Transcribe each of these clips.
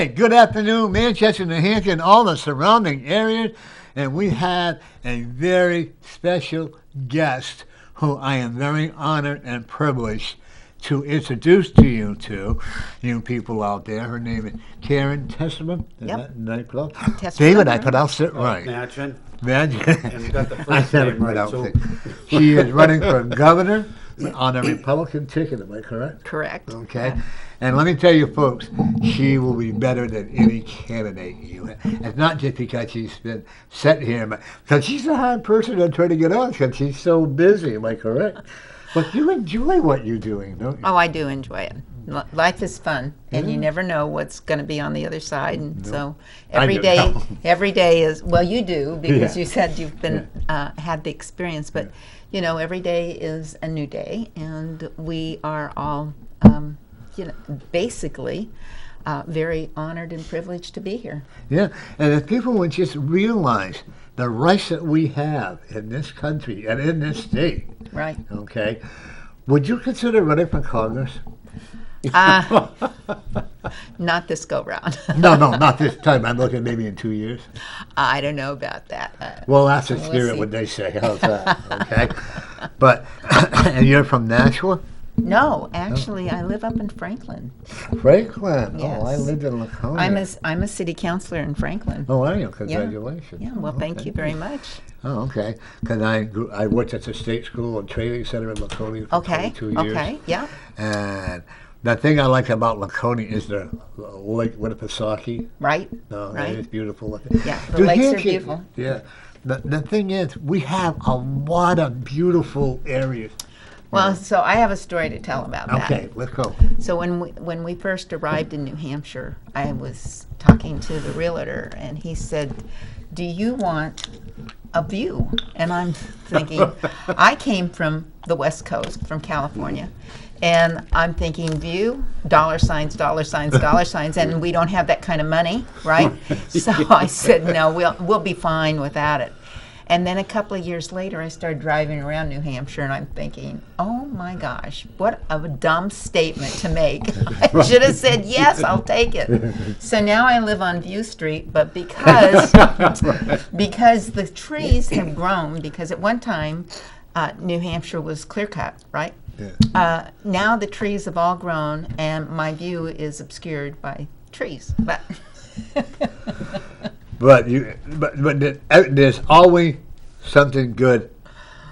Okay, good afternoon, Manchester, New Hampshire, and all the surrounding areas. And we have a very special guest who I am very honored and privileged to introduce to you people out there. Her name is Karen Testerman. Yep. Testerman. David, I pronounced it right. Imagine. And you got the first name right, too. She is running for governor on a Republican ticket, am I correct? Correct. Okay. Yeah. And let me tell you, folks, she will be better than any candidate you have. It's not just because she's been set here, but because she's a hard person to try to get on because she's so busy, am I correct? But you enjoy what you're doing, don't you? Oh, I do enjoy it. Life is fun, and you never know what's going to be on the other side. And so every day is, well, you do, because you said you've been had the experience. But, you know, every day is a new day, and we are all, basically very honored and privileged to be here. Yeah, and if people would just realize the rights that we have in this country and in this state, right? Okay, would you consider running for Congress? Not this go round. No, not this time. I'm looking maybe in 2 years. I don't know about that. Well, that's the spirit what they say. How's that? Okay, but and you're from Nashua? No, actually, I live up in Franklin. Franklin? Yes. Oh, I lived in Laconia. I'm a city councilor in Franklin. Oh, are you? Congratulations. Yeah, well, thank you very much. Oh, okay. Because I worked at the state school and training center in Laconia for 22 years. Okay, yeah. And the thing I like about Laconia is the Lake Winnipesaukee. Right. Oh, right. It's beautiful. Yeah, the lakes are beautiful. Yeah. The thing is, we have a lot of beautiful areas. Well, so I have a story to tell about that. Okay, let's go. So when we first arrived in New Hampshire, I was talking to the realtor, and he said, "Do you want a view?" And I'm thinking, I came from the West Coast, from California, and I'm thinking, view, dollar signs, and we don't have that kind of money, right? So I said, no, we'll be fine without it. And then a couple of years later, I started driving around New Hampshire, and I'm thinking, oh my gosh, what a dumb statement to make. I should have said, yes, I'll take it. So now I live on View Street, but because the trees have grown, because at one time, New Hampshire was clear cut, right? Yeah. Now the trees have all grown, and my view is obscured by trees. But there's always something good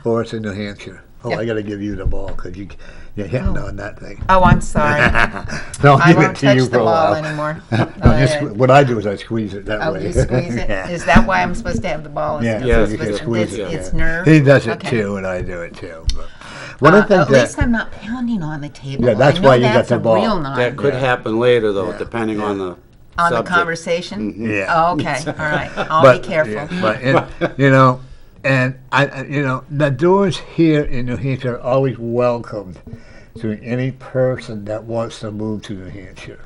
for us in New Hampshire. Oh, yeah. I got to give you the ball because you're hitting on that thing. Oh, I'm sorry. No, I won't touch the ball anymore. What I do is I squeeze it that way. Oh, you squeeze it? Yeah. Is that why I'm supposed to have the ball? Yeah, so you can squeeze it. It's nerve? He does it too, and I do it too. But at least I'm not pounding on the table. Yeah, that's why you got the ball. Real knife. That could happen later, though, depending on the on subject. the conversation? Mm-hmm. Yeah. Oh, okay. All right. I'll be careful. Yeah, but and the doors here in New Hampshire are always welcomed to any person that wants to move to New Hampshire.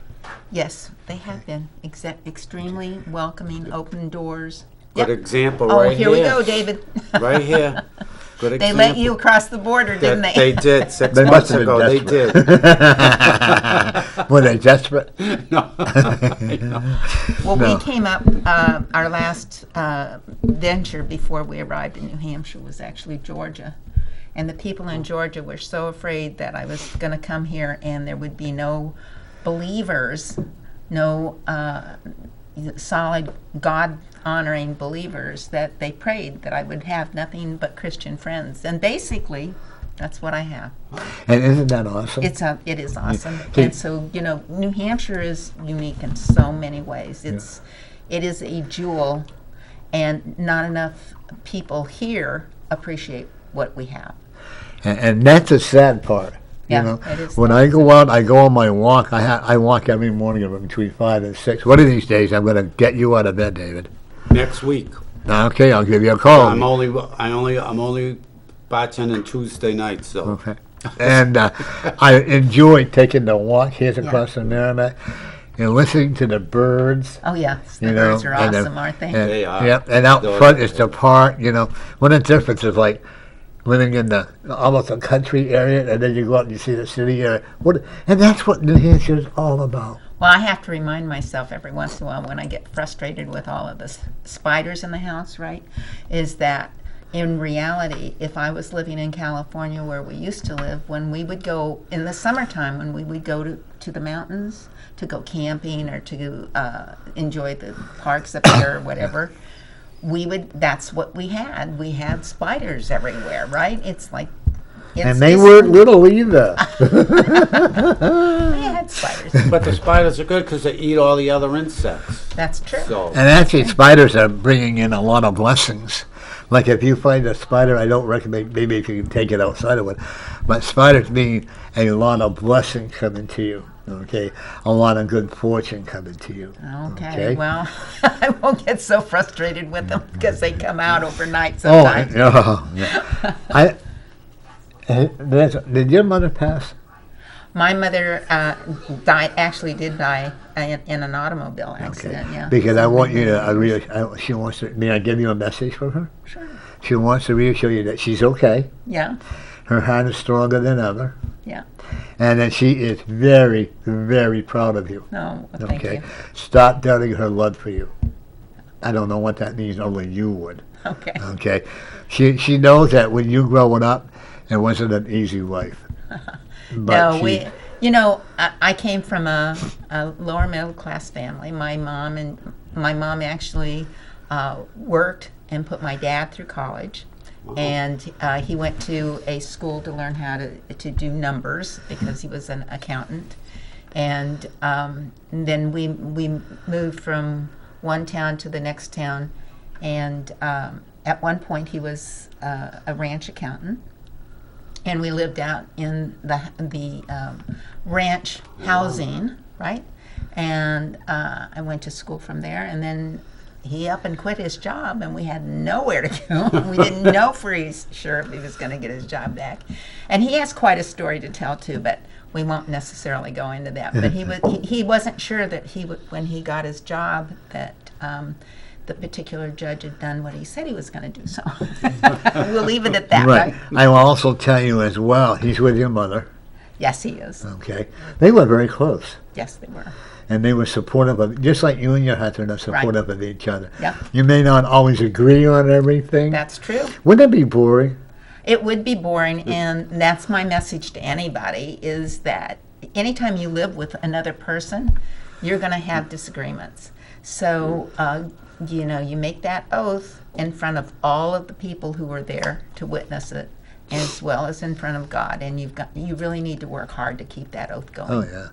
Yes, they have been extremely welcoming, open doors. Good example right here. Oh, here we go, David. Right here. Good example. They let you across the border, didn't they? They did. 6 months ago, they did. Were they desperate? No. Well, we came up, our last venture before we arrived in New Hampshire was actually Georgia. And the people in Georgia were so afraid that I was going to come here and there would be no believers, no solid God-honoring believers, that they prayed that I would have nothing but Christian friends. And basically, that's what I have. And isn't that awesome? It is awesome. And so, New Hampshire is unique in so many ways. It is a jewel, and not enough people here appreciate what we have. And that's the sad part. It is. When I go out, I go on my walk. I walk every morning between 5 and 6. One of these days, I'm going to get you out of bed, David. Next week. Okay, I'll give you a call. I'm only bartending Tuesday nights, so. Okay. And I enjoy taking the walk here across the Merrimack and listening to the birds. Oh yeah, the birds are awesome, aren't they? They are. Yep. And out front is the park. One of the differences, like living in the almost a country area, and then you go out and you see the city area. And that's what New Hampshire is all about. Well, I have to remind myself every once in a while when I get frustrated with all of the spiders in the house, right, is that in reality, if I was living in California where we used to live, when we would go in the summertime, when we would go to the mountains to go camping or to enjoy the parks up there or whatever, that's what we had. We had spiders everywhere, right? It's like, and they weren't little either. We had spiders. But the spiders are good because they eat all the other insects. That's true. So, And actually, spiders are bringing in a lot of blessings. Like if you find a spider, I don't recommend, maybe if you can take it outside of it, but spiders mean a lot of blessing coming to you. Okay, a lot of good fortune coming to you. Okay. Well, I won't get so frustrated with them because they come out overnight sometimes. Yeah. Did your mother pass? My mother did die in an automobile accident. Okay. Yeah. Because I want you to, she wants to, may I give you a message from her? Sure. She wants to reassure you that she's okay. Yeah. Her heart is stronger than ever. Yeah. And that she is very, very proud of you. No, well, thank you. Stop doubting her love for you. I don't know what that means, only you would. Okay. Okay. She knows that when you growing up, it wasn't an easy life. No, I came from a lower middle class family. My mom actually worked and put my dad through college, and he went to a school to learn how to do numbers because he was an accountant, and then we moved from one town to the next town, and at one point he was a ranch accountant. And we lived out in the ranch housing, right? And I went to school from there, and then he up and quit his job, and we had nowhere to go. We didn't know for sure if he was going to get his job back. And he has quite a story to tell too, but we won't necessarily go into that. But he wasn't sure that when he got his job that the particular judge had done what he said he was going to do. So we'll leave it at that, right? I will also tell you as well, he's with your mother. Yes, he is. Okay. They were very close. Yes, they were. And they were supportive of, just like you and your husband are supportive of each other. Yep. You may not always agree on everything. That's true. Wouldn't it be boring? It would be boring, and that's my message to anybody, is that anytime you live with another person, you're going to have disagreements. So, you make that oath in front of all of the people who were there to witness it, as well as in front of God, and you really need to work hard to keep that oath going. Oh, yeah.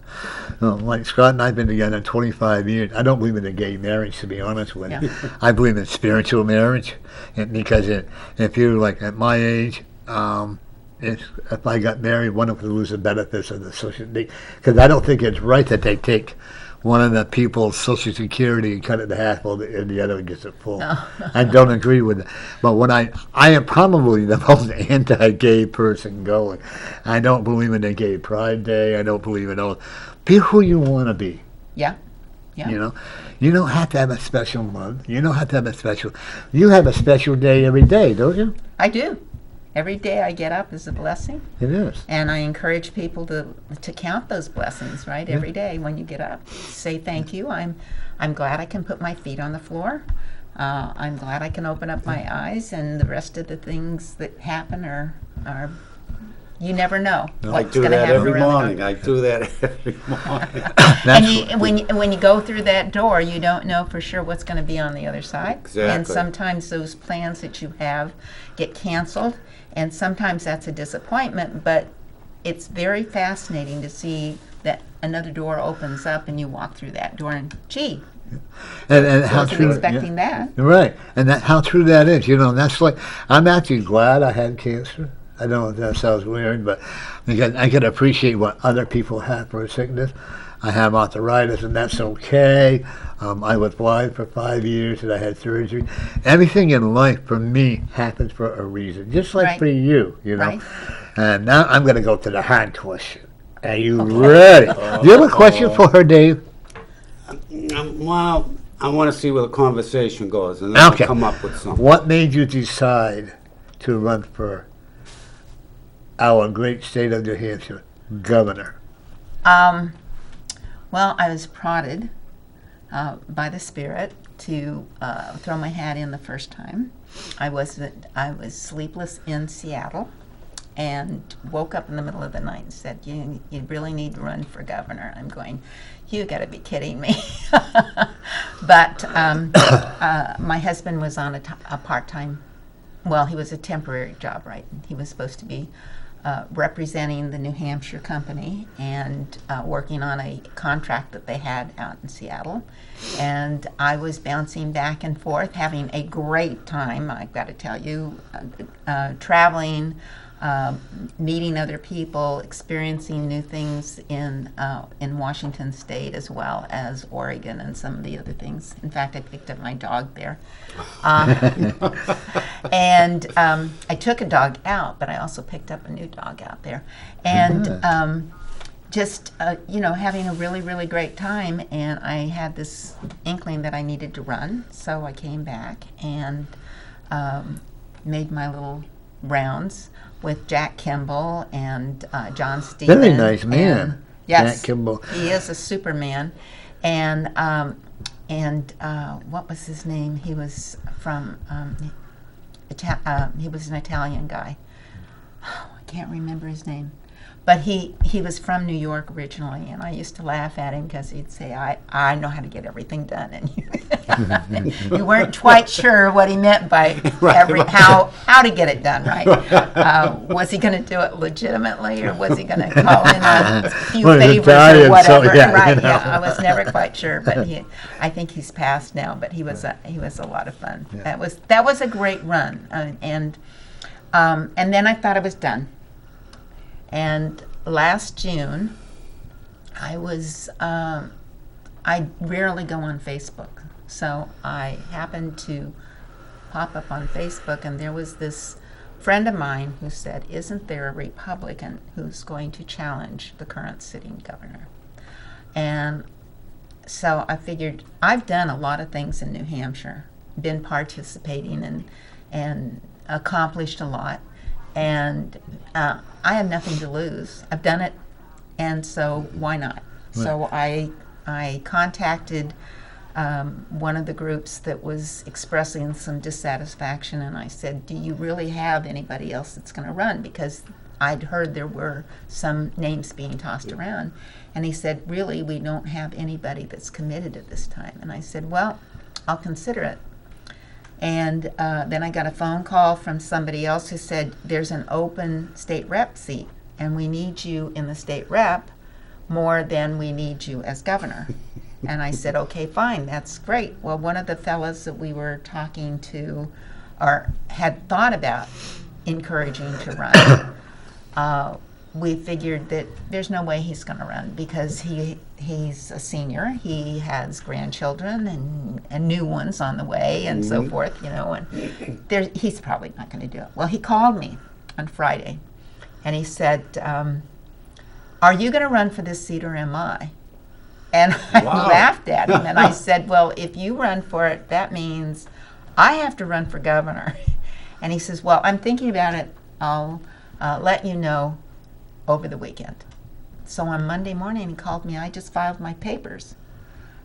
Well, like Scott and I have been together 25 years. I don't believe in a gay marriage, to be honest with you. I believe in spiritual marriage, because if you're like at my age, if I got married, one of them would lose the benefits of the social, because I don't think it's right that they take one of the people's Social Security and cut it in half, and the other gets it full. No. I don't agree with it. But when I am probably the most anti-gay person going. I don't believe in the Gay Pride Day. I don't believe in all. Be who you want to be. Yeah. Yeah. You don't have to have a special month. You don't have to have a special. You have a special day every day, don't you? I do. Every day I get up is a blessing. It is. And I encourage people to count those blessings, right? Yeah. Every day when you get up. Say thank you. I'm glad I can put my feet on the floor. I'm glad I can open up my eyes, and the rest of the things that happen are you never know what's going to happen. I do that every morning. And when you go through that door, you don't know for sure what's going to be on the other side. Exactly. And sometimes those plans that you have get canceled, and sometimes that's a disappointment, but it's very fascinating to see that another door opens up and you walk through that door and, gee, and how wasn't true, expecting that. Right. And how true that is. That's like, I'm actually glad I had cancer. I don't know if that sounds weird, but because I can appreciate what other people have for a sickness. I have arthritis, and that's okay. I was blind for 5 years, and I had surgery. Everything in life, for me, happens for a reason, just like for you, Right. And now I'm going to go to the hard question. Are you ready? Do you have a question for her, Dave? Well, I want to see where the conversation goes, and then I'll come up with something. What made you decide to run for our great state of New Hampshire governor? Well, I was prodded by the Spirit to throw my hat in the first time. I was sleepless in Seattle and woke up in the middle of the night and said, you really need to run for governor. I'm going, you got to be kidding me. But my husband was on a part-time, well, he was a temporary job, right? He was supposed to be representing the New Hampshire company and working on a contract that they had out in Seattle. And I was bouncing back and forth, having a great time, I've got to tell you, traveling, meeting other people, experiencing new things in Washington State as well as Oregon and some of the other things. In fact, I picked up my dog there. And I took a dog out, but I also picked up a new dog out there. And just, having a really, really great time. And I had this inkling that I needed to run. So I came back and made my little rounds with Jack Kimball and John Stevens. Very nice man. Yes, Jack Kimball. He is a Superman. And what was his name? He was from he was an Italian guy. Oh, I can't remember his name. But he was from New York originally, and I used to laugh at him because he'd say, I know how to get everything done. And you weren't quite sure what he meant by how to get it done, right? Was he going to do it legitimately, or was he going to call in on a few favors or whatever? So, yeah, right, yeah, I was never quite sure, but I think he's passed now, but he was a lot of fun. Yeah. That was a great run, and then I thought I was done. And last June, I rarely go on Facebook. So I happened to pop up on Facebook, and there was this friend of mine who said, isn't there a Republican who's going to challenge the current sitting governor? And so I figured, I've done a lot of things in New Hampshire, been participating and accomplished a lot. And I have nothing to lose. I've done it, and so why not? Right. So I contacted one of the groups that was expressing some dissatisfaction, and I said, do you really have anybody else that's going to run? Because I'd heard there were some names being tossed around. And he said, really, we don't have anybody that's committed at this time. And I said, well, I'll consider it. And then I got a phone call from somebody else who said, there's an open state rep seat, and we need you in the state rep more than we need you as governor. And I said, okay, fine, that's great. Well, one of the fellows that we were talking to or had thought about encouraging to run, we figured that there's no way he's going to run because he's a senior. He has grandchildren and new ones on the way and so forth, and he's probably not going to do it. Well, he called me on Friday, and he said, are you going to run for this seat or am I? And I laughed at him, and I said, well, if you run for it, that means I have to run for governor. And he says, well, I'm thinking about it. I'll let you know over the weekend. So on Monday morning, he called me. I just filed my papers.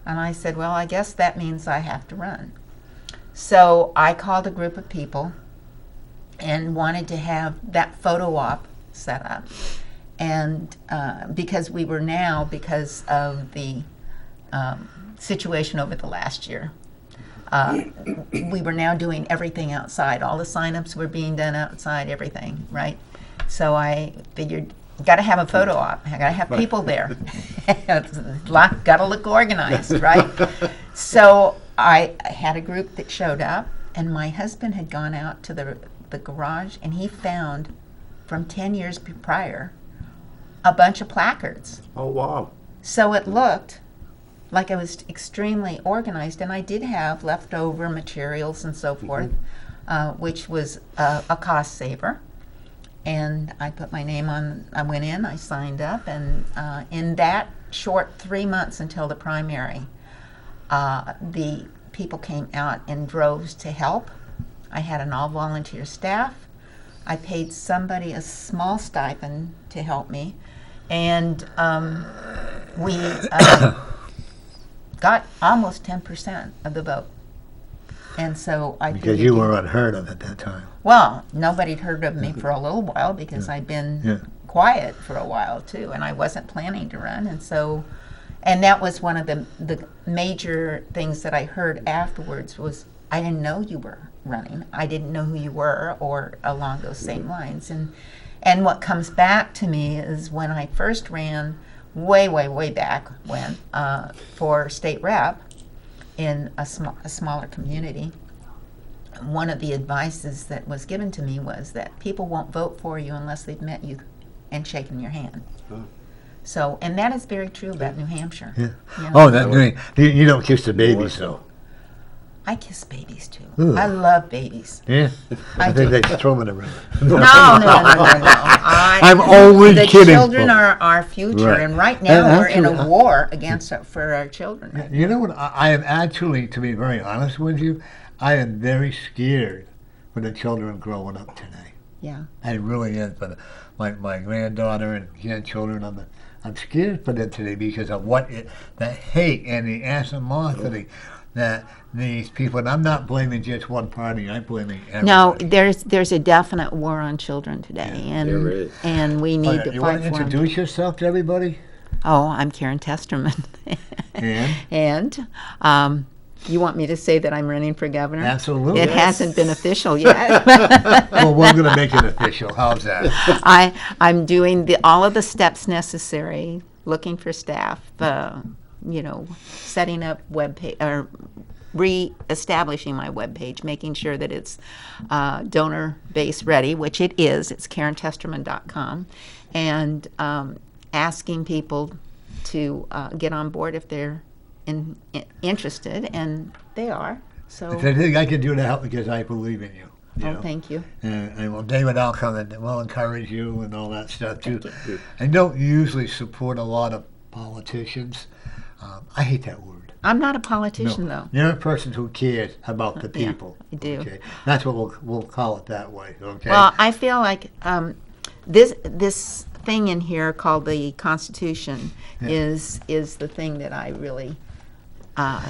And I said, well, I guess that means I have to run. So I called a group of people and wanted to have that photo op set up. And because of the situation over the last year, we were now doing everything outside. All the sign-ups were being done outside, everything, right? So I figured, got to have a photo op. I got to have people there. Got to look organized, right? So I had a group that showed up, and my husband had gone out to the garage, and he found, from 10 years prior, a bunch of placards. Oh, wow. So it looked like I was extremely organized, and I did have leftover materials and so forth, which was a cost saver. And I put my name on, I went in, I signed up, and in that short 3 months until the primary, the people came out in droves to help. I had an all-volunteer staff. I paid somebody a small stipend to help me. And we got almost 10% of the vote. And so I Because you were unheard of at that time. Well, nobody'd heard of me for a little while because I'd been quiet for a while too, and I wasn't planning to run. And that was one of the major things that I heard afterwards was, I didn't know you were running. I didn't know who you were, or along those same lines. And what comes back to me is when I first ran, way back when, for state rep in a smaller community, one of the advices that was given to me was that people won't vote for you unless they've met you and shaken your hand. So, and that is very true about New Hampshire. Yeah. You know? Oh, you don't kiss the babies, though. I kiss babies too. Ooh. I love babies. Yeah. I think do. they throw them in the river. No. I'm only the kidding. The children are our future, Right. and right now And we're in actually, a war for our children. Right You know what? I am actually, to be very honest with you, I am very scared for the children growing up today. Yeah. I really am. For my granddaughter and grandchildren, I'm scared for them today because of the hate and the animosity that these people, and I'm not blaming just one party, I'm blaming everybody. No, there's a definite war on children today, there is. and we need to You fight want to for them. introduce yourself to everybody? Oh, I'm Karen Testerman. And? And you want me to say that I'm running for governor? Absolutely. It hasn't been official yet. Well, we're going to make it official. How's that? I'm doing all of the steps necessary, looking for staff, setting up webpage or re-establishing my webpage, making sure that it's donor base ready, which it is. It's KarenTesterman.com, and asking people to get on board if they're interested, and they are. So I think I can do to help because I believe in you. Thank you. And well, David, I'll come and we'll encourage you and all that stuff too. Thank you. I don't usually support a lot of politicians. I hate that word. I'm not a politician, though. You're a person who cares about the Yeah, people. I do. Okay? That's what we'll call it that way. Okay. Well, I feel like this thing in here called the Constitution is the thing that I really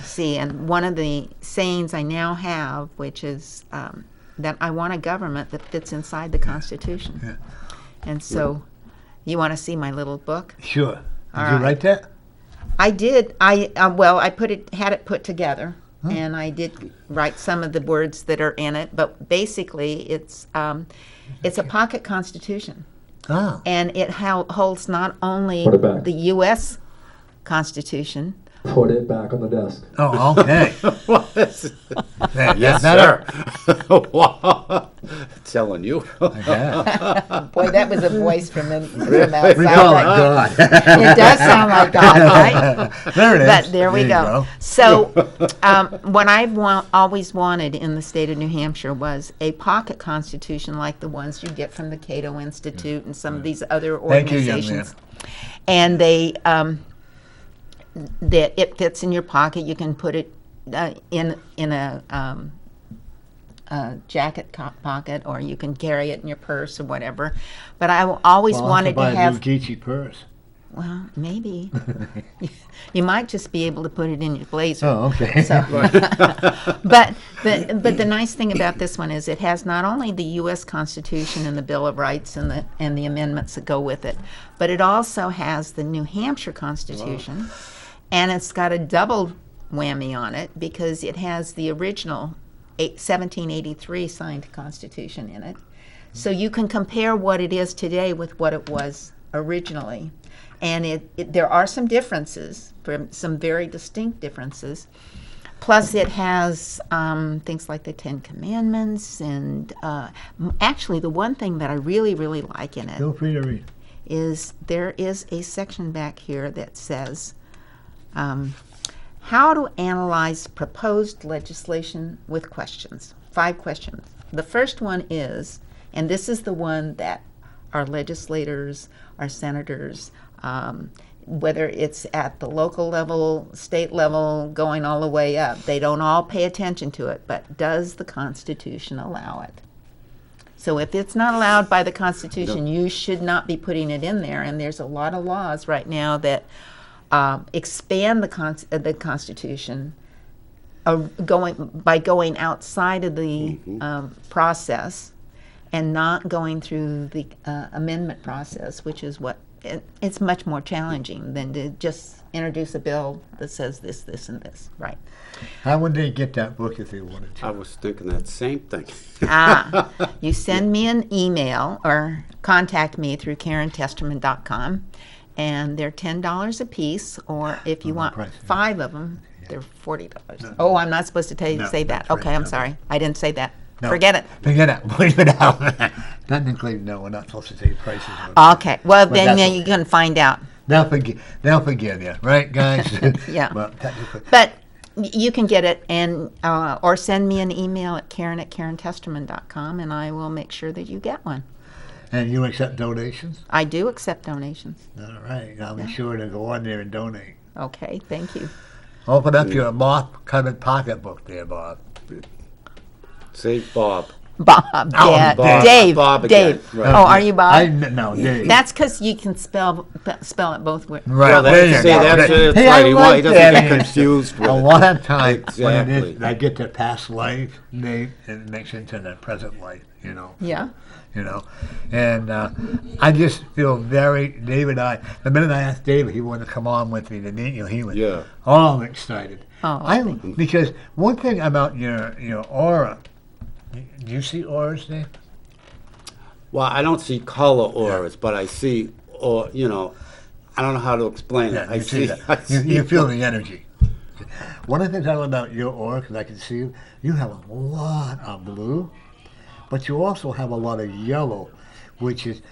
see. And one of the sayings I now have, which is that I want a government that fits inside the Constitution. Yeah. And so, you want to see my little book? Sure. All Did you right. write that? I did. I had it put together, and I did write some of the words that are in it. But basically, it's a pocket constitution, Oh. and it holds not only Put it back. the U.S. Constitution. Put it back on the desk. Oh, okay. Yes, better? sir. Wow. Telling you. Yeah. Boy, that was a voice from outside. We call it God. It does sound like God, right? There it is. But there we you go. So, what I've always wanted in the state of New Hampshire was a pocket constitution like the ones you get from the Cato Institute and some of these other Thank you, young organizations. And they, that it fits in your pocket. You can put it in a jacket pocket, or you can carry it in your purse or whatever. But I always Well, wanted to buy a have. new Geechee purse. Well, maybe. You might just be able to put it in your blazer. Oh, okay. So, but the nice thing about this one is it has not only the U.S. Constitution and the Bill of Rights and the amendments that go with it, but it also has the New Hampshire Constitution, and it's got a double whammy on it because it has the original 1783 signed Constitution in it. So you can compare what it is today with what it was originally. And there are some differences, some very distinct differences. Plus, it has things like the Ten Commandments, and actually, the one thing that I really, really like in it Feel free to read. is there is a section back here that says how to analyze proposed legislation with questions. 5 questions. The first one is, and this is the one that our legislators, our senators, whether it's at the local level, state level, going all the way up, they don't all pay attention to it, but does the Constitution allow it? So if it's not allowed by the Constitution, you should not be putting it in there. And there's a lot of laws right now that expand the Constitution going outside of the process and not going through the amendment process, which is what it's much more challenging than to just introduce a bill that says this, this, and this, right? How would they get that book if they wanted to? I was thinking that same thing. You send me an email or contact me through KarenTesterman.com, and they're $10 a piece, or if you want 5 of them, they're $40. No. Oh, I'm not supposed to say that. that's right. Okay, I'm No. sorry. I didn't say that. No, Forget it. Forget it. Leave it out. Technically, no, we're not supposed to say prices. Okay, well, But then that's you can find out. They'll forgive you, right, guys? Yeah. Well, technically. But you can get it, and or send me an email at Karen@KarenTesterman.com, and I will make sure that you get one. And you accept donations? I do accept donations. All right. I'll be sure to go on there and donate. Okay, thank you. Open up your moth-covered pocketbook there, Bob. Say Bob. Bob, Oh, Bob. Dave, Bob again, Dave. right. Oh, are you Bob? No, Dave. That's because you can spell it both ways. Right. Well, there you see, go. that's it. Hey, Right. I He like doesn't that get answer. confused with A it. lot of times when Exactly. I get to past life, Dave, it makes into the present life, Yeah. And I just feel David, the minute I asked David, he wanted to come on with me to meet you, he was all excited. Oh, Because one thing about your aura, do you see auras, Dave? Well, I don't see color auras, but I see, I don't know how to explain it. Yeah, you see that. You feel the energy. One of the things I love about your aura, because I can see you have a lot of blue, but you also have a lot of yellow, which is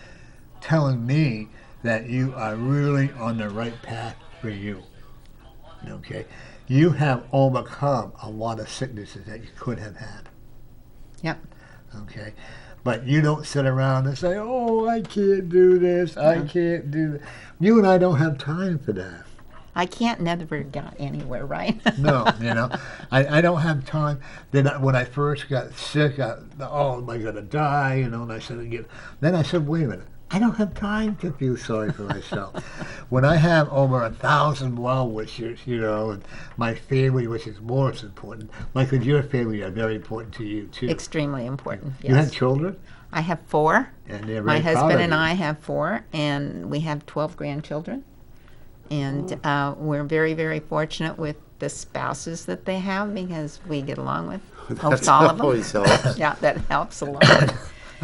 telling me that you are really on the right path for you. Okay? You have overcome a lot of sicknesses that you could have had. Yep. Okay? But you don't sit around and say, oh, I can't do this, I can't do that. You and I don't have time for that. I can't never got anywhere, right? No, I don't have time. Then when I first got sick, am I going to die? And I said, then I said, wait a minute. I don't have time to feel sorry for myself. When I have over 1,000 well wishers, and my family, which is more important, like with your family, are very important to you too. Extremely important. Yes. You have children? I have 4. And they're My very proud husband of and you. I have 4, and we have 12 grandchildren. And we're very, very fortunate with the spouses that they have because we get along with most all of them. always helps. Yeah, that helps a lot.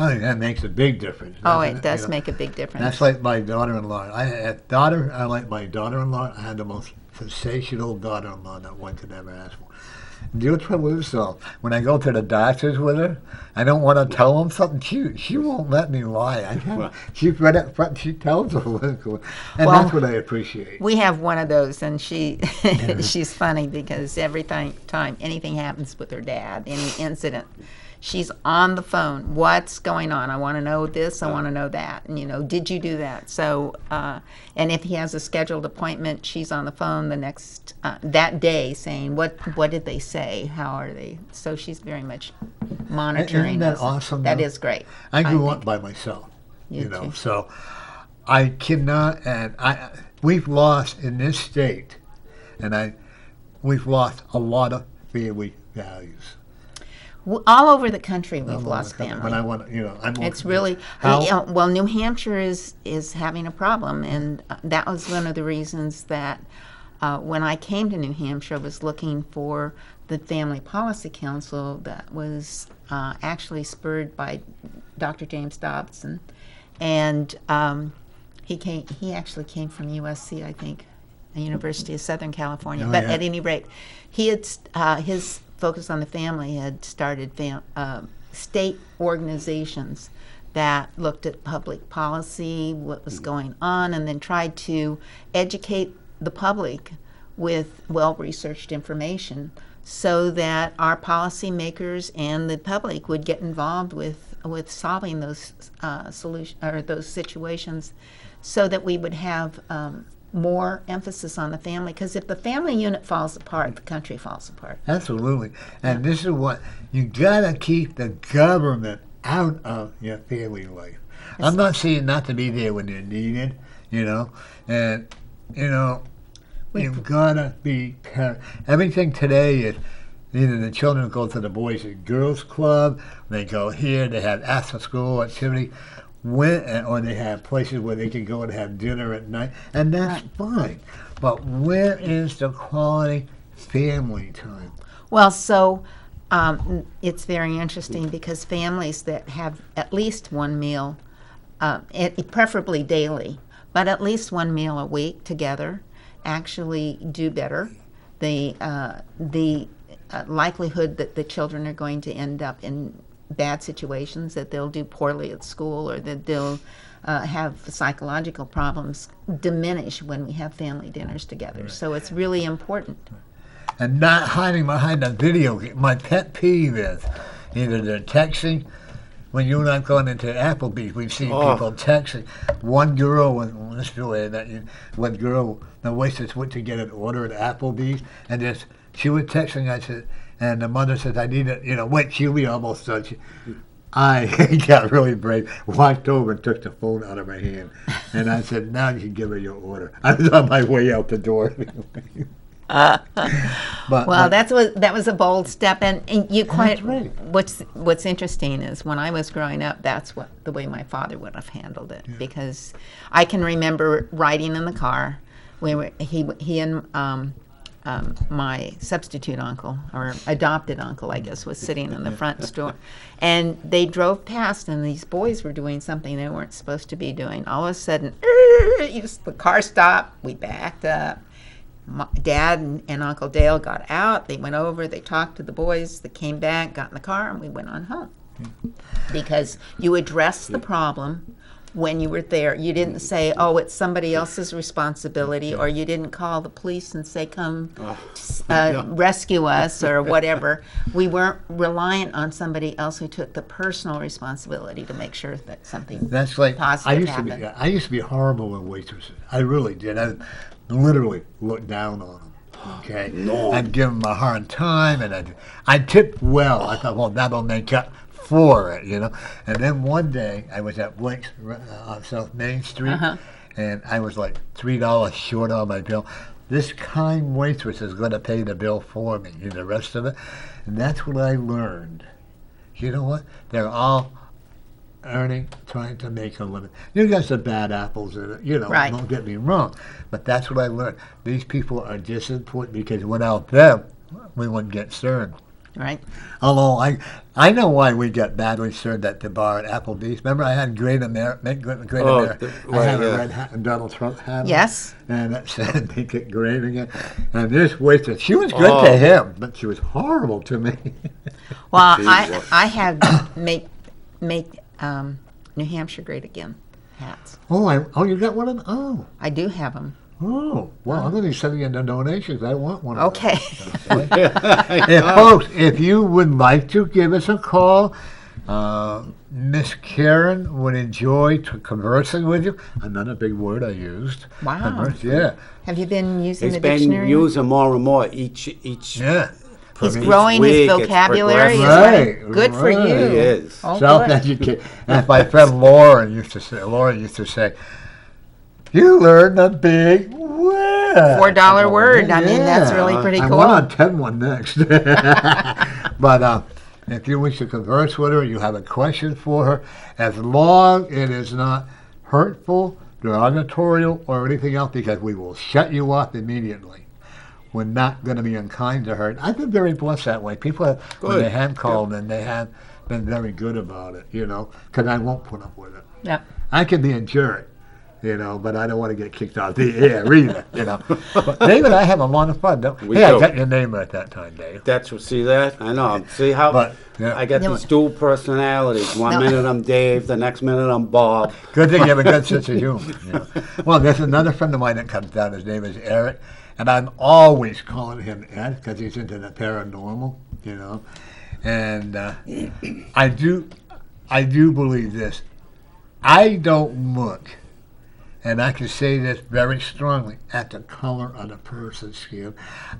I think that makes a big difference. Oh, doesn't it does make a big difference. That's like my daughter-in-law. I like my daughter-in-law. I had the most sensational daughter-in-law that one could ever ask for. The trouble is, when I go to the doctors with her, I don't want to tell them something. She won't let me lie. She's right up front. She tells them what's going on. And that's what I appreciate. We have one of those, and she's funny because every time anything happens with her dad, any incident, she's on the phone. What's going on? I want to know this. I want to know that. And did you do that? So, and if he has a scheduled appointment, she's on the phone the next that day saying, what did they say? How are they? So she's very much monitoring. Isn't that us. awesome? That though? is great. I grew think. up by myself. You too. So I cannot. And we've lost in this state, we've lost a lot of family values. All over the country, we've lost family. But I want, It's really well. New Hampshire is having a problem, and that was one of the reasons that when I came to New Hampshire, I was looking for the Family Policy Council that was actually spurred by Dr. James Dobson, and he actually came from USC, I think, the University of Southern California. Oh, but yeah. at any rate, he had his focus on the family had started state organizations that looked at public policy, what was going on, and then tried to educate the public with well-researched information so that our policymakers and the public would get involved with solving those those situations so that we would have more emphasis on the family, because if the family unit falls apart, the country falls apart. Absolutely. And this is what you gotta keep the government out of your family life. I'm not saying not to be there when they're needed, and You've got to be everything today is either the children go to the Boys and Girls Club, they go here, they have after school activity, or they have places where they can go and have dinner at night, and that's fine. But where is the quality family time? Well, so it's very interesting because families that have at least one meal, preferably daily, but at least one meal a week together, actually do better. The likelihood that the children are going to end up in bad situations, that they'll do poorly at school, or that they'll have psychological problems, diminish when we have family dinners together. Right. So it's really important. And not hiding behind a video game. My pet peeve is either they're texting. When you and I have gone into Applebee's, we've seen people texting. One girl, one girl, the waitress went to get an order at Applebee's, and she was texting. I said, and the mother says, "I need it." Wait, she'll be almost done. I got really brave, walked over and took the phone out of my hand, and I said, "Now you can give her your order." I was on my way out the door. That was a bold step, and you quite. Right. What's interesting is when I was growing up, that's the way my father would have handled it, because I can remember riding in the car. He and my substitute uncle, or adopted uncle, I guess, was sitting in the front store, and they drove past, and these boys were doing something they weren't supposed to be doing. All of a sudden, the car stopped. We backed up. Dad and Uncle Dale got out. They went over. They talked to the boys. They came back, got in the car, and we went on home. Because you addressed the problem when you were there. You didn't say, "Oh, it's somebody else's responsibility," or you didn't call the police and say, "Come rescue us," or whatever. We weren't reliant on somebody else who took the personal responsibility to make sure that something positive happened. I used to be horrible with waitresses. I really did. I literally looked down on them. Okay, no. I'd give them a hard time, and I tipped well. I thought, well, that'll make up for it, And then one day I was at Blake's on South Main Street, and I was like $3 short on my bill. This kind waitress is going to pay the bill for me, the rest of it. And that's what I learned. You know what? They're all trying to make a living. You got some bad apples in it, Right. Don't get me wrong. But that's what I learned. These people are just important because without them, we wouldn't get served. Right. Although I know why we got badly served at the bar at Applebee's. Remember, I had Great America. I had a red hat and Donald Trump hat. Yes. And that said, "Make it great again." And this waitress, she was good to him, but she was horrible to me. Well, I had make New Hampshire great again hats. You got one of them? Oh. I do have them. Oh, well, I'm going to be sending in the donations. I want one. Okay. Folks, if you would like to give us a call, Miss Karen would enjoy conversing with you. Another big word I used. Wow. Yeah. Have you been using the It's dictionary? been using more and more each. Yeah. He's growing his vocabulary. Right. Good for you. He is. Oh, Self-educated. And my friend Laura used to say, "You learned a big word." $4 word. I mean, that's really pretty cool. I want a 10 one next. But if you wish to converse with her, you have a question for her, as long as it is not hurtful, derogatory, or anything else, because we will shut you off immediately. We're not going to be unkind to her. I've been very blessed that way. People have, when they have called, and they have been very good about it, because I won't put up with it. Yep. I can be a jerk, but I don't want to get kicked out of the air either, But Dave and I have a lot of fun, don't we? I got your name right that time, Dave. See that? I know. See how I got these dual personalities. One minute I'm Dave, the next minute I'm Bob. Good thing you have a good sense of humor. Well, there's another friend of mine that comes down. His name is Eric. And I'm always calling him Ed because he's into the paranormal, And I do believe this. I don't look, and I can say this very strongly, at the color of the person's skin.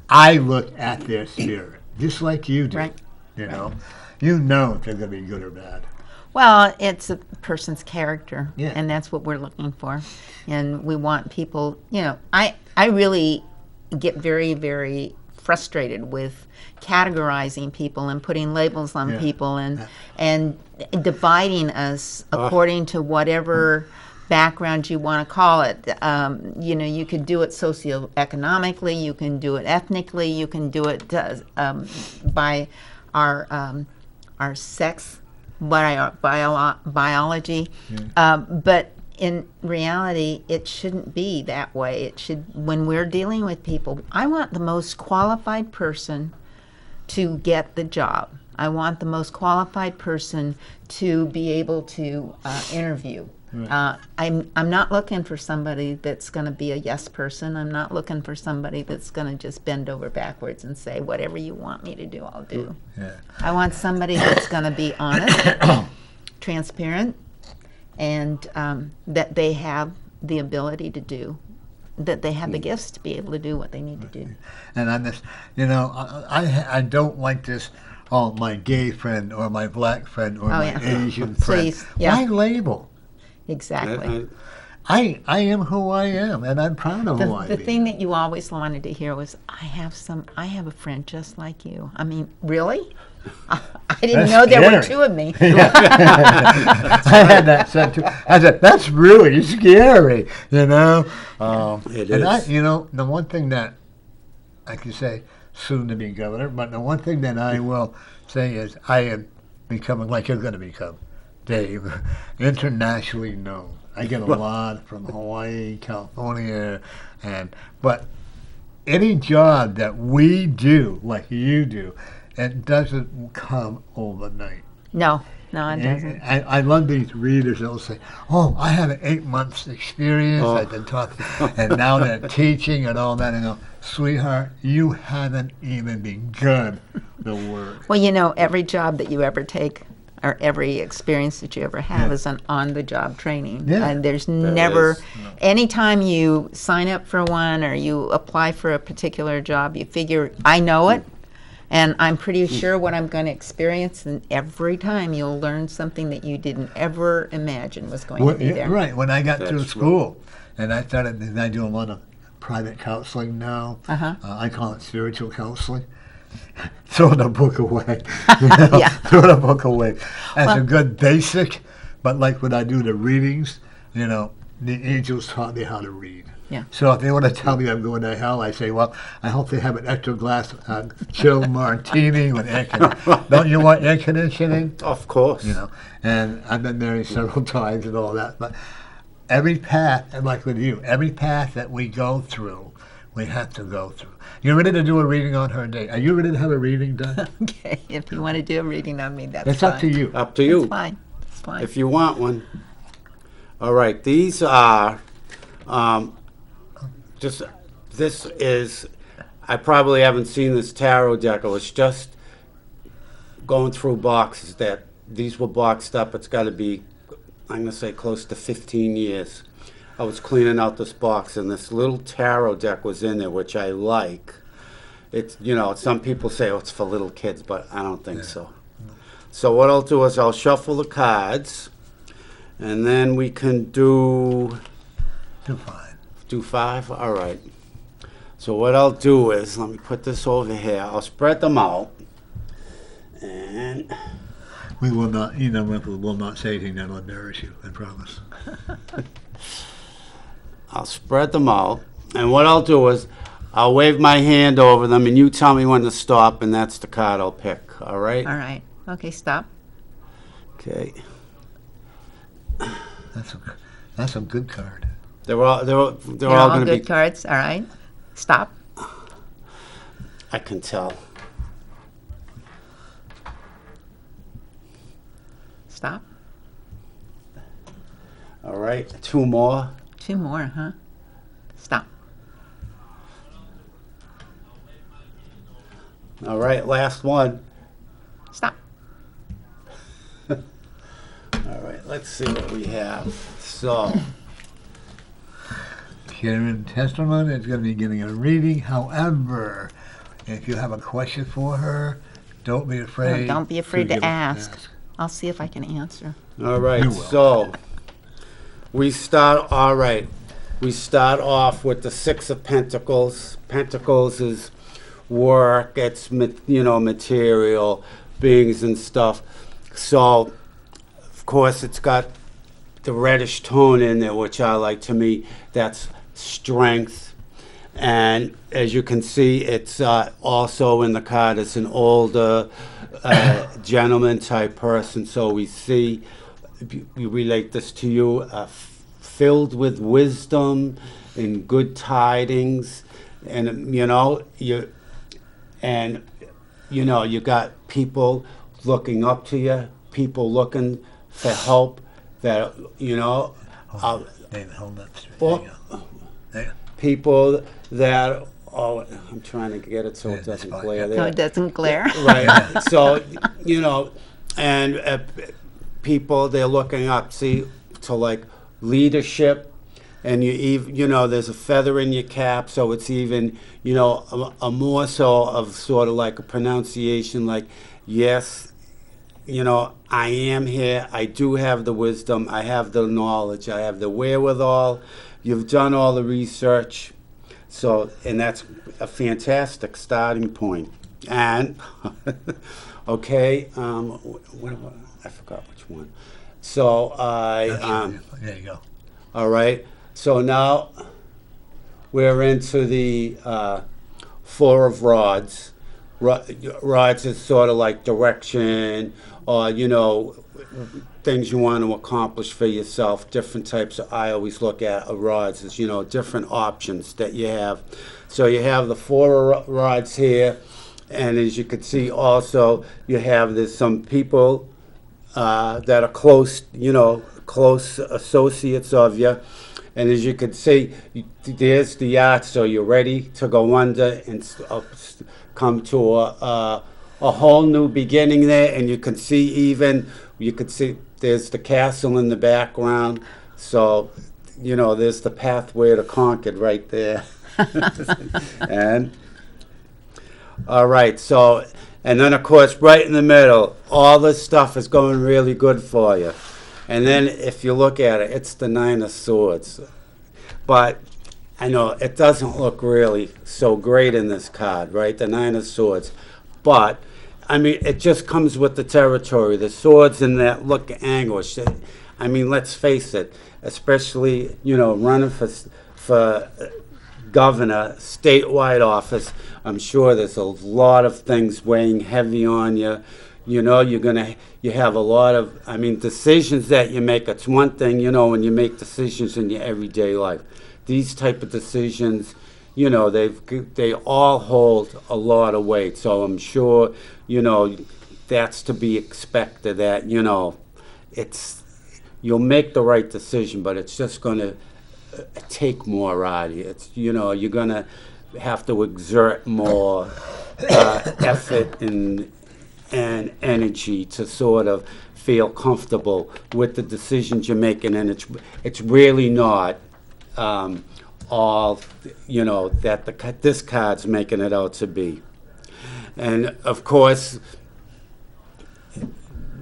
I look at their spirit, just like you do. Right. You know if they're going to be good or bad. Well, it's a person's character, Yeah. and that's what we're looking for. And we want people, I really get very, very frustrated with categorizing people and putting labels on Yeah. people and dividing us according to whatever background you want to call it. You could do it socioeconomically, you can do it ethnically, you can do it by our sex, by our biology. But in reality, it shouldn't be that way. It should, when we're dealing with people, I want the most qualified person to get the job. I want the most qualified person to be able to interview. I'm not looking for somebody that's going to be a yes person. I'm not looking for somebody that's going to just bend over backwards and say, whatever you want me to do, I'll do. Yeah. I want somebody that's going to be honest, transparent, and that they have the ability to do, that they have the gifts to be able to do what they need to do. And on this, I don't like this. Oh, my gay friend or my black friend or my Asian friend. Why label? Exactly. I am who I am, and I'm proud of who I am. The thing that you always wanted to hear was, I have a friend just like you. I mean, really? I didn't know there were two of me. I had that said too. I said, that's really scary, It is. The one thing that I can say, soon to be governor, but the one thing that I will say is I am becoming, like you're going to become, Dave, internationally known. I get a lot from Hawaii, California, but any job that we do, like you do, it doesn't come overnight. No, it doesn't. I love these readers that will say, oh, I have an 8 months experience, I've been talking, and now they're teaching and all that, and I go, sweetheart, you haven't even begun the work. Well, every job that you ever take or every experience that you ever have is an on-the-job training. Yeah. And there's never, anytime you sign up for one or you apply for a particular job, you figure, I know it, and I'm pretty sure what I'm going to experience, and every time you'll learn something that you didn't ever imagine was going to be there. Right. When I got through school, and I started, and I do a lot of private counseling now. I call it spiritual counseling. Throw the book away. Throw the book away. That's a good basic, but like when I do the readings, the angels taught me how to read. Yeah. So if they want to tell me I'm going to hell, I say, well, I hope they have an extra glass chilled martini with air conditioning. Don't you want air conditioning? Of course. And I've been married several times and all that, but every path, and like with you, every path that we go through, we have to go through. You ready to do a reading on her day? Are you ready to have a reading done? Okay, if you want to do a reading on me, that's fine. It's up to you. Up to you. It's fine. It's fine. If you want one. All right, these are this is, I probably haven't seen this tarot deck. I was just going through boxes that these were boxed up. It's got to be, I'm going to say, close to 15 years. I was cleaning out this box, and this little tarot deck was in there, which I like. It's, some people say, oh, it's for little kids, but I don't think so. So what I'll do is I'll shuffle the cards, and then we can do 5. Do 5? All right. So what I'll do is, let me put this over here. I'll spread them out, and We will not, we will not say anything that will embarrass you, I promise. I'll spread them out, and what I'll do is I'll wave my hand over them, and you tell me when to stop, and that's the card I'll pick. All right? All right. Okay, stop. Okay. That's a good card. They're all They're all all going to good be. cards. All right. Stop. I can tell. Stop. All right. 2 more. 2 more, huh? Stop. All right. Last one. Stop. All right. Let's see what we have. So. Karen Testerman is going to be getting a reading. However, if you have a question for her, don't be afraid. Don't be afraid to give- ask. I'll see if I can answer. All right. You will. So. We start. All right. we start off with the Six of Pentacles. Pentacles is work, it's material, beings and stuff. So, of course, it's got the reddish tone in there, which I like. To me, that's strength. And as you can see, it's also in the card, it's an older gentleman type person. So we see, we relate this to you, filled with wisdom and good tidings. And, you got people looking up to you, people looking for help that, David, hold up. Well, There you go. There. people that, I'm trying to get it so Yeah, it doesn't that's fine. glare Yeah. No, there. it doesn't glare. Right. So, and people, they're looking up, see, to like leadership, and you even, there's a feather in your cap, so it's even, a more so of sort of like a pronunciation, like, yes, I am here, I do have the wisdom, I have the knowledge, I have the wherewithal, you've done all the research, so, and that's a fantastic starting point. And, okay, I forgot which one. So There you go. all right, so now we're into the Four of Rods. Rods is sort of like direction, or, things you want to accomplish for yourself, different types of, I always look at rods as, different options that you have. So you have the Four of Rods here, and as you can see also, there's some people that are close, close associates of you. And as you can see, there's the yacht, so you're ready to go under and come to a whole new beginning there. And you can see there's the castle in the background. So, there's the pathway to Concord right there. And, all right, so, and then of course, right in the middle, all this stuff is going really good for you. And then if you look at it, it's the Nine of Swords. But I know it doesn't look really so great in this card, right? The Nine of Swords. But, it just comes with the territory. The swords and that look anguish. Let's face it, especially, running for governor, statewide office, I'm sure there's a lot of things weighing heavy on you. You have a lot of, decisions that you make. It's one thing, when you make decisions in your everyday life. These type of decisions, they all hold a lot of weight. So I'm sure, that's to be expected that, you'll make the right decision, but it's just going to take more out of you. It's, you're going to have to exert more effort and energy to sort of feel comfortable with the decisions you're making, and it's really not all that this card's making it out to be. And of course,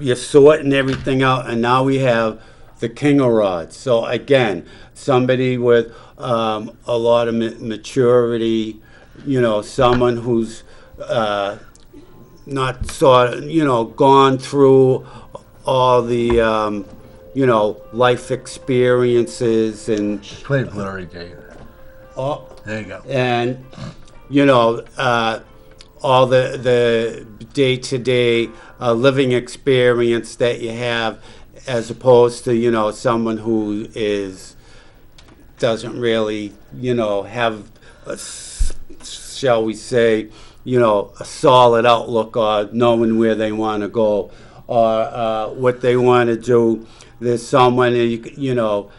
you're sorting everything out, and now we have the King of Rods. So again, somebody with a lot of maturity, someone who's not sort of, gone through all the, life experiences and. Play blurry, Dave. Oh, There you go. and, all the day-to-day living experience that you have, as opposed to, someone who doesn't really, have, shall we say, a solid outlook or knowing where they want to go or what they want to do. There's someone, you're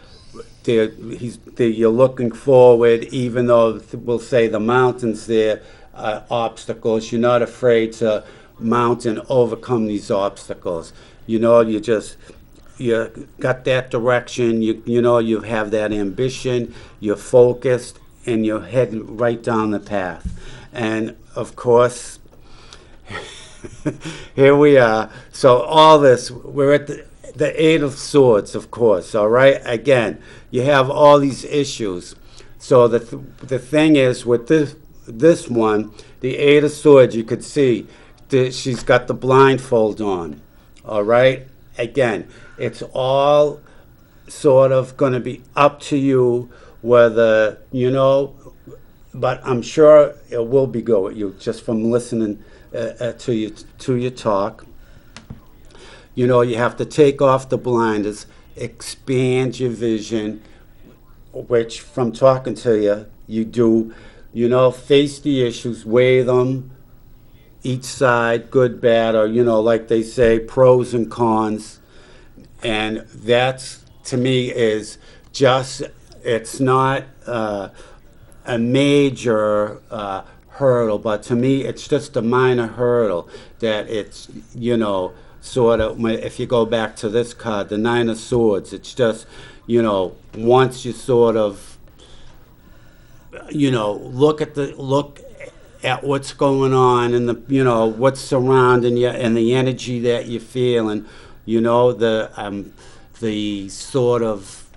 looking forward, even though we'll say the mountains there are obstacles. You're not afraid to mount and overcome these obstacles. You got that direction, you have that ambition, you're focused, and you're heading right down the path. And of course, here we are. So all this, we're at the Eight of Swords, of course, all right? Again, you have all these issues. So the thing is, with this one, the Eight of Swords, you could see that she's got the blindfold on, all right? Again, it's all sort of going to be up to you whether, but I'm sure it will be go with you just from listening to your talk. You have to take off the blinders, expand your vision, which from talking to you, you do, face the issues, weigh them, each side, good, bad, or, like they say, pros and cons. And that's, to me, is just, it's not a major hurdle, but to me, it's just a minor hurdle that it's, sort of, if you go back to this card, the Nine of Swords, it's just, once you sort of, look at what's going on and what's surrounding you and the energy that you feel, and the sort of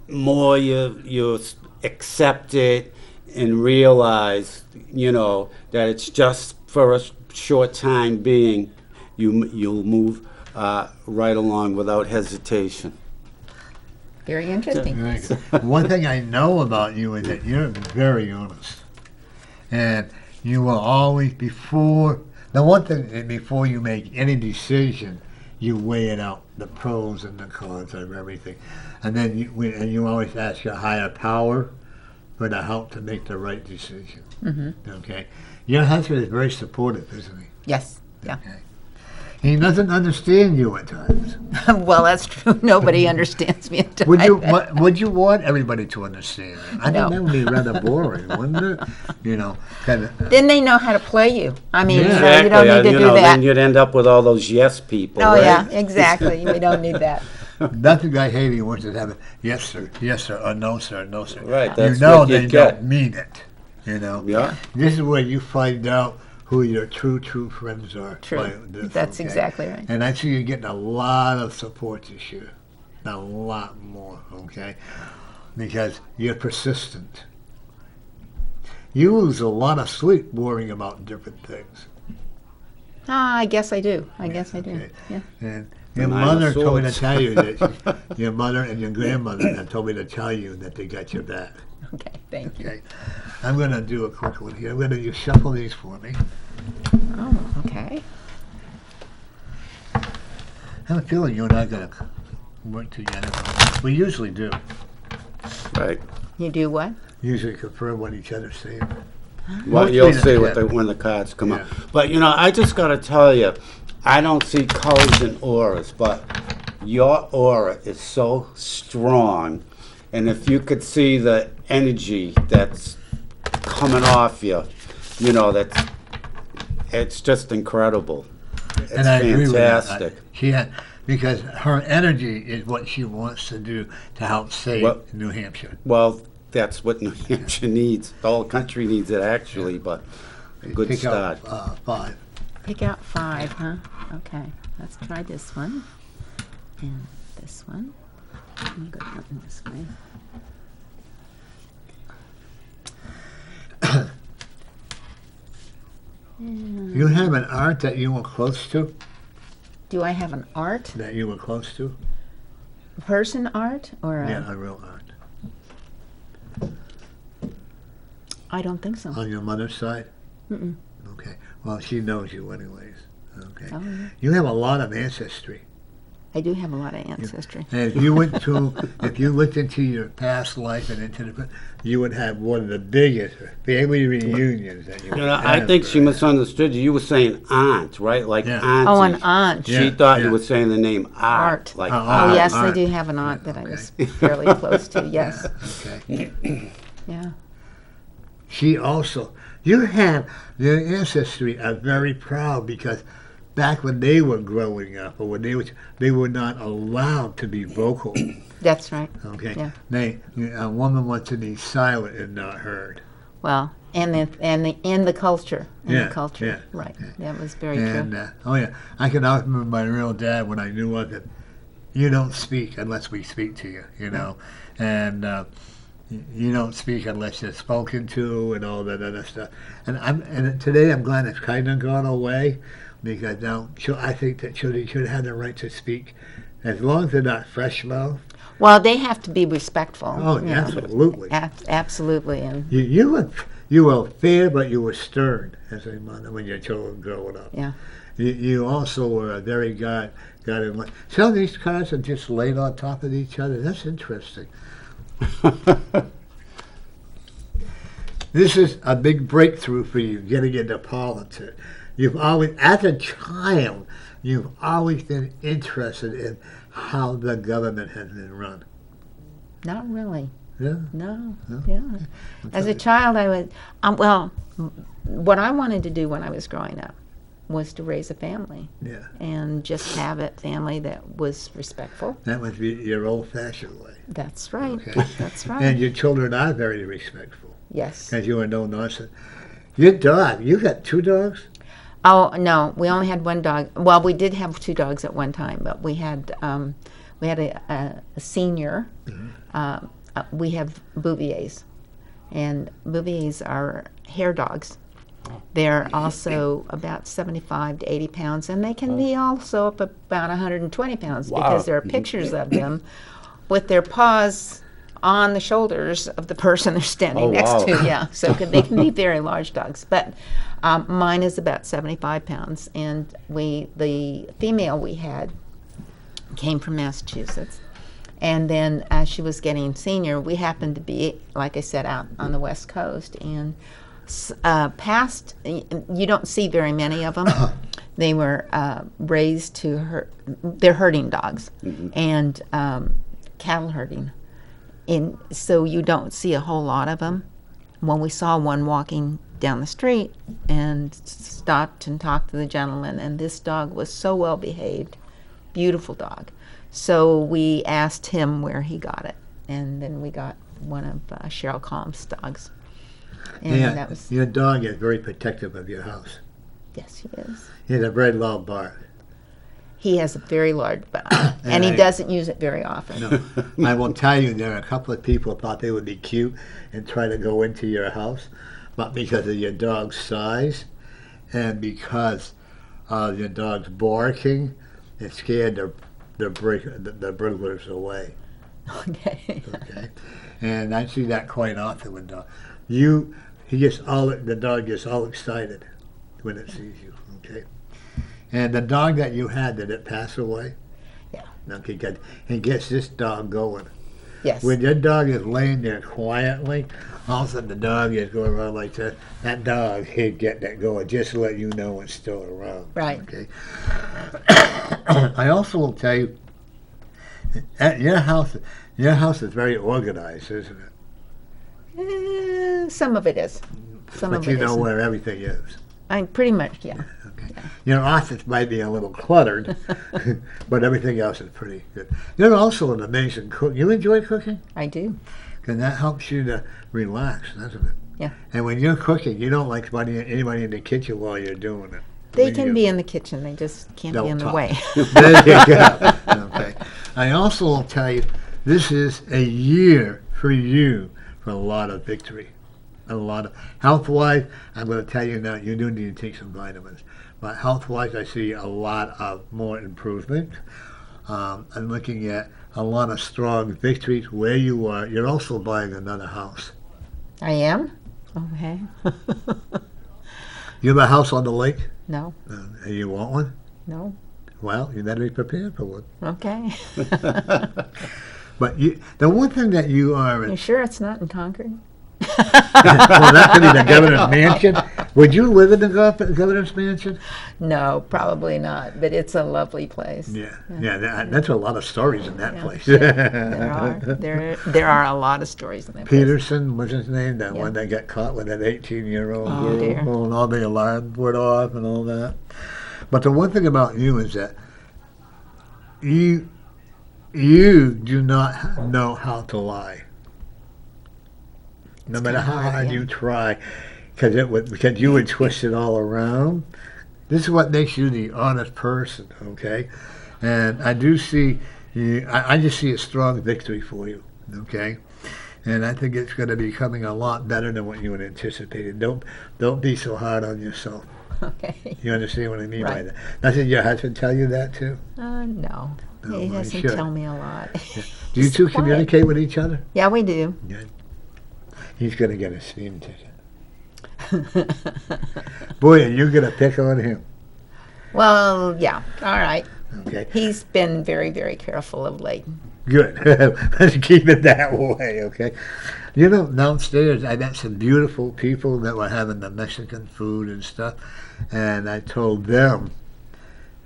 more you accept it and realize that it's just for a short time being, you'll move right along without hesitation. Very interesting. One thing I know about you is that you're very honest. And you will always, before you make any decision, you weigh it out, the pros and the cons of everything. And then you always ask your higher power for the help to make the right decision. Mm-hmm. Okay? Your husband is very supportive, isn't he? Yes. Yeah. Okay. He doesn't understand you at times. Well, that's true. Nobody understands me at times. Would you want everybody to understand you? I No. think that would be rather boring, wouldn't it? Then they know how to play you. I mean, Yeah. you don't need to do that. Then you'd end up with all those yes people. Oh, right? yeah, exactly. We don't need that. That's the guy hating wants to have it. Yes, sir, or no, sir, no, sir. Right, that's you know what you they get. don't mean it. Yeah. This is where you find out who your true friends are. True. by this, That's okay? exactly right. And I see you getting a lot of support this year. A lot more, okay? Because you're persistent. You lose a lot of sleep worrying about different things. I guess I do. I guess I do. Okay. Yeah. And your Nine of mother told me to Swords. tell you that your mother and your grandmother have told me to tell you that they got your back. Okay, thank you. Okay. I'm going to do a quick one here. I'm going to shuffle these for me. Oh, okay. I have a feeling you and I are going to work together. We usually do. Right. You do what? Usually confirm what each other's saying. Well, Mostly you'll the- see yeah. when the cards come up. Yeah. But, I just got to tell you, I don't see colors and auras, but your aura is so strong. And if you could see the energy that's coming off you, it's just incredible. It's And I agree with that. fantastic. Because her energy is what she wants to do to help save Well- New Hampshire. Well, that's what New Hampshire needs. The whole country needs it, actually, but a good Pick start. out 5. Pick out 5, huh? Okay, let's try this one. And this one. I'm going to go this way. You have an art that you were close to? Do I have an art? That you were close to? Person art? Or Yeah, a real art. I don't think so. On your mother's side? Mm-mm. Okay. Well, she knows you anyways. Okay. Oh, yeah. You have a lot of ancestry. I do have a lot of ancestry. And if you looked into your past life and into the, you would have one of the biggest family reunions that you would I have, think she right? misunderstood you. You were saying aunt, right? Like Yeah. auntie. Oh, an aunt. She Yeah, thought yeah. you were saying the name art. Art. Like Oh, Oh, art. yes, I art. do have an aunt that I Okay. was fairly close to, yes. Okay. Yeah. She also, your ancestry are very proud because back when they were growing up or when they were not allowed to be vocal. That's right. Okay. Yeah. A woman was to be silent and not heard. Well, and the culture. Yeah, The culture. yeah, Right. yeah. That was very And true. oh yeah, I can remember my real dad when I knew of him. you don't speak unless we speak to you, and you don't speak unless you're spoken to and all that other stuff. And today I'm glad it's kind of gone away because now I think that children should have the right to speak as long as they're not fresh mouth. Well, they have to be respectful. Oh, absolutely. Absolutely. And You were fair, but you were stern as a mother when your children growing up. yeah. You also were a very God in line. Some of these cars are just laid on top of each other. That's interesting. This is a big breakthrough for you, getting into politics. You've always, as a child, you've always been interested in how the government has been run. Not really. Yeah. No. Yeah. As a child, I would. Well, what I wanted to do when I was growing up was to raise a family. Yeah. And just have a family that was respectful. That must be your old-fashioned way. That's right. Okay. That's right. And your children are very respectful. Yes. Because you are no nonsense. Your dog, you got 2 dogs? Oh no, we only had one dog. Well, we did have 2 dogs at one time, but we had a senior. Mm-hmm. We have Bouviers, and Bouviers are hair dogs. They're also about 75 to 80 pounds, and they can be also up about 120 pounds because there are pictures of them with their paws on the shoulders of the person they're standing next to. Yeah, so they can be very large dogs. But mine is about 75 pounds, and the female we had came from Massachusetts. And then as she was getting senior, we happened to be, like I said, out on the West Coast. And you don't see very many of them. They were raised they're herding dogs and cattle herding. And so you don't see a whole lot of them. When we saw one walking down the street and stopped and talked to the gentleman, and this dog was so well behaved, beautiful dog. So we asked him where he got it, and then we got one of Cheryl Combs' dogs. And Yeah, that was, your dog is very protective of your house. yes, he is. He has a very loud bark. He has a very large bark, and he doesn't use it very often. No, I will tell you, there are a couple of people thought they would be cute and try to go into your house, but because of your dog's size and because of your dog's barking, it scared the burglars away. Okay. Okay, and I see that quite often with dogs. The dog gets all excited when it sees you. Okay, and the dog that you had, did it pass away? Yeah. Okay, good. It gets this dog going. Yes. When your dog is laying there quietly, all of a sudden the dog is going around like that. That dog, he'd get that going just to let you know it's still around. Right. Okay. I also will tell you, your house is very organized, isn't it? Some of it is. Some But of you it know isn't. where everything is. Pretty much, yeah. Okay. Your office might be a little cluttered, but everything else is pretty good. You're also an amazing cook. You enjoy cooking? I do. Because that helps you to relax, doesn't it? Yeah. And when you're cooking, you don't like anybody in the kitchen while you're doing it. They When can you- be in the kitchen. They just can't be Don't in the talk. way. There you go. Okay. I also will tell you, this is a year for you for a lot of victory. A lot of health-wise, I'm going to tell you now, you do need to take some vitamins. But health-wise, I see a lot of more improvement. I'm looking at a lot of strong victories where you are. You're also buying another house. I am? Okay. You have a house on the lake? No, And you want one? no. Well, you better be prepared for one. Okay. But the one thing that you are You sure it's not in Concord? well, that could be the governor's mansion. Would you live in the governor's mansion? No, probably not. But it's a lovely place. Yeah. That's a lot of stories in that Yeah, place. there are. There are a lot of stories in that place. Peterson was his name, that Yeah. one that got caught with that 18-year-old Oh, girl, dear. and all the alarms went off and all that. But the one thing about you is that you do not know how to lie. No matter how kinda hard, hard yeah. you try, because you would twist it all around. This is what makes you the honest person, okay? And I do see I just see a strong victory for you, okay? And I think it's going to be coming a lot better than what you had anticipated. Don't be so hard on yourself. Okay. You understand what I mean by Right. that? Doesn't your husband tell you that too? No. No, He well, he doesn't should. tell me a lot. Do you He's two quiet. communicate with each other? Yeah, we do. Good. He's going to get a speeding ticket. Boy, and you're going to pick on him. Well, yeah. All right. Okay. He's been very, very careful of late. Good. Let's keep it that way, okay? You know, downstairs I met some beautiful people that were having the Mexican food and stuff, and I told one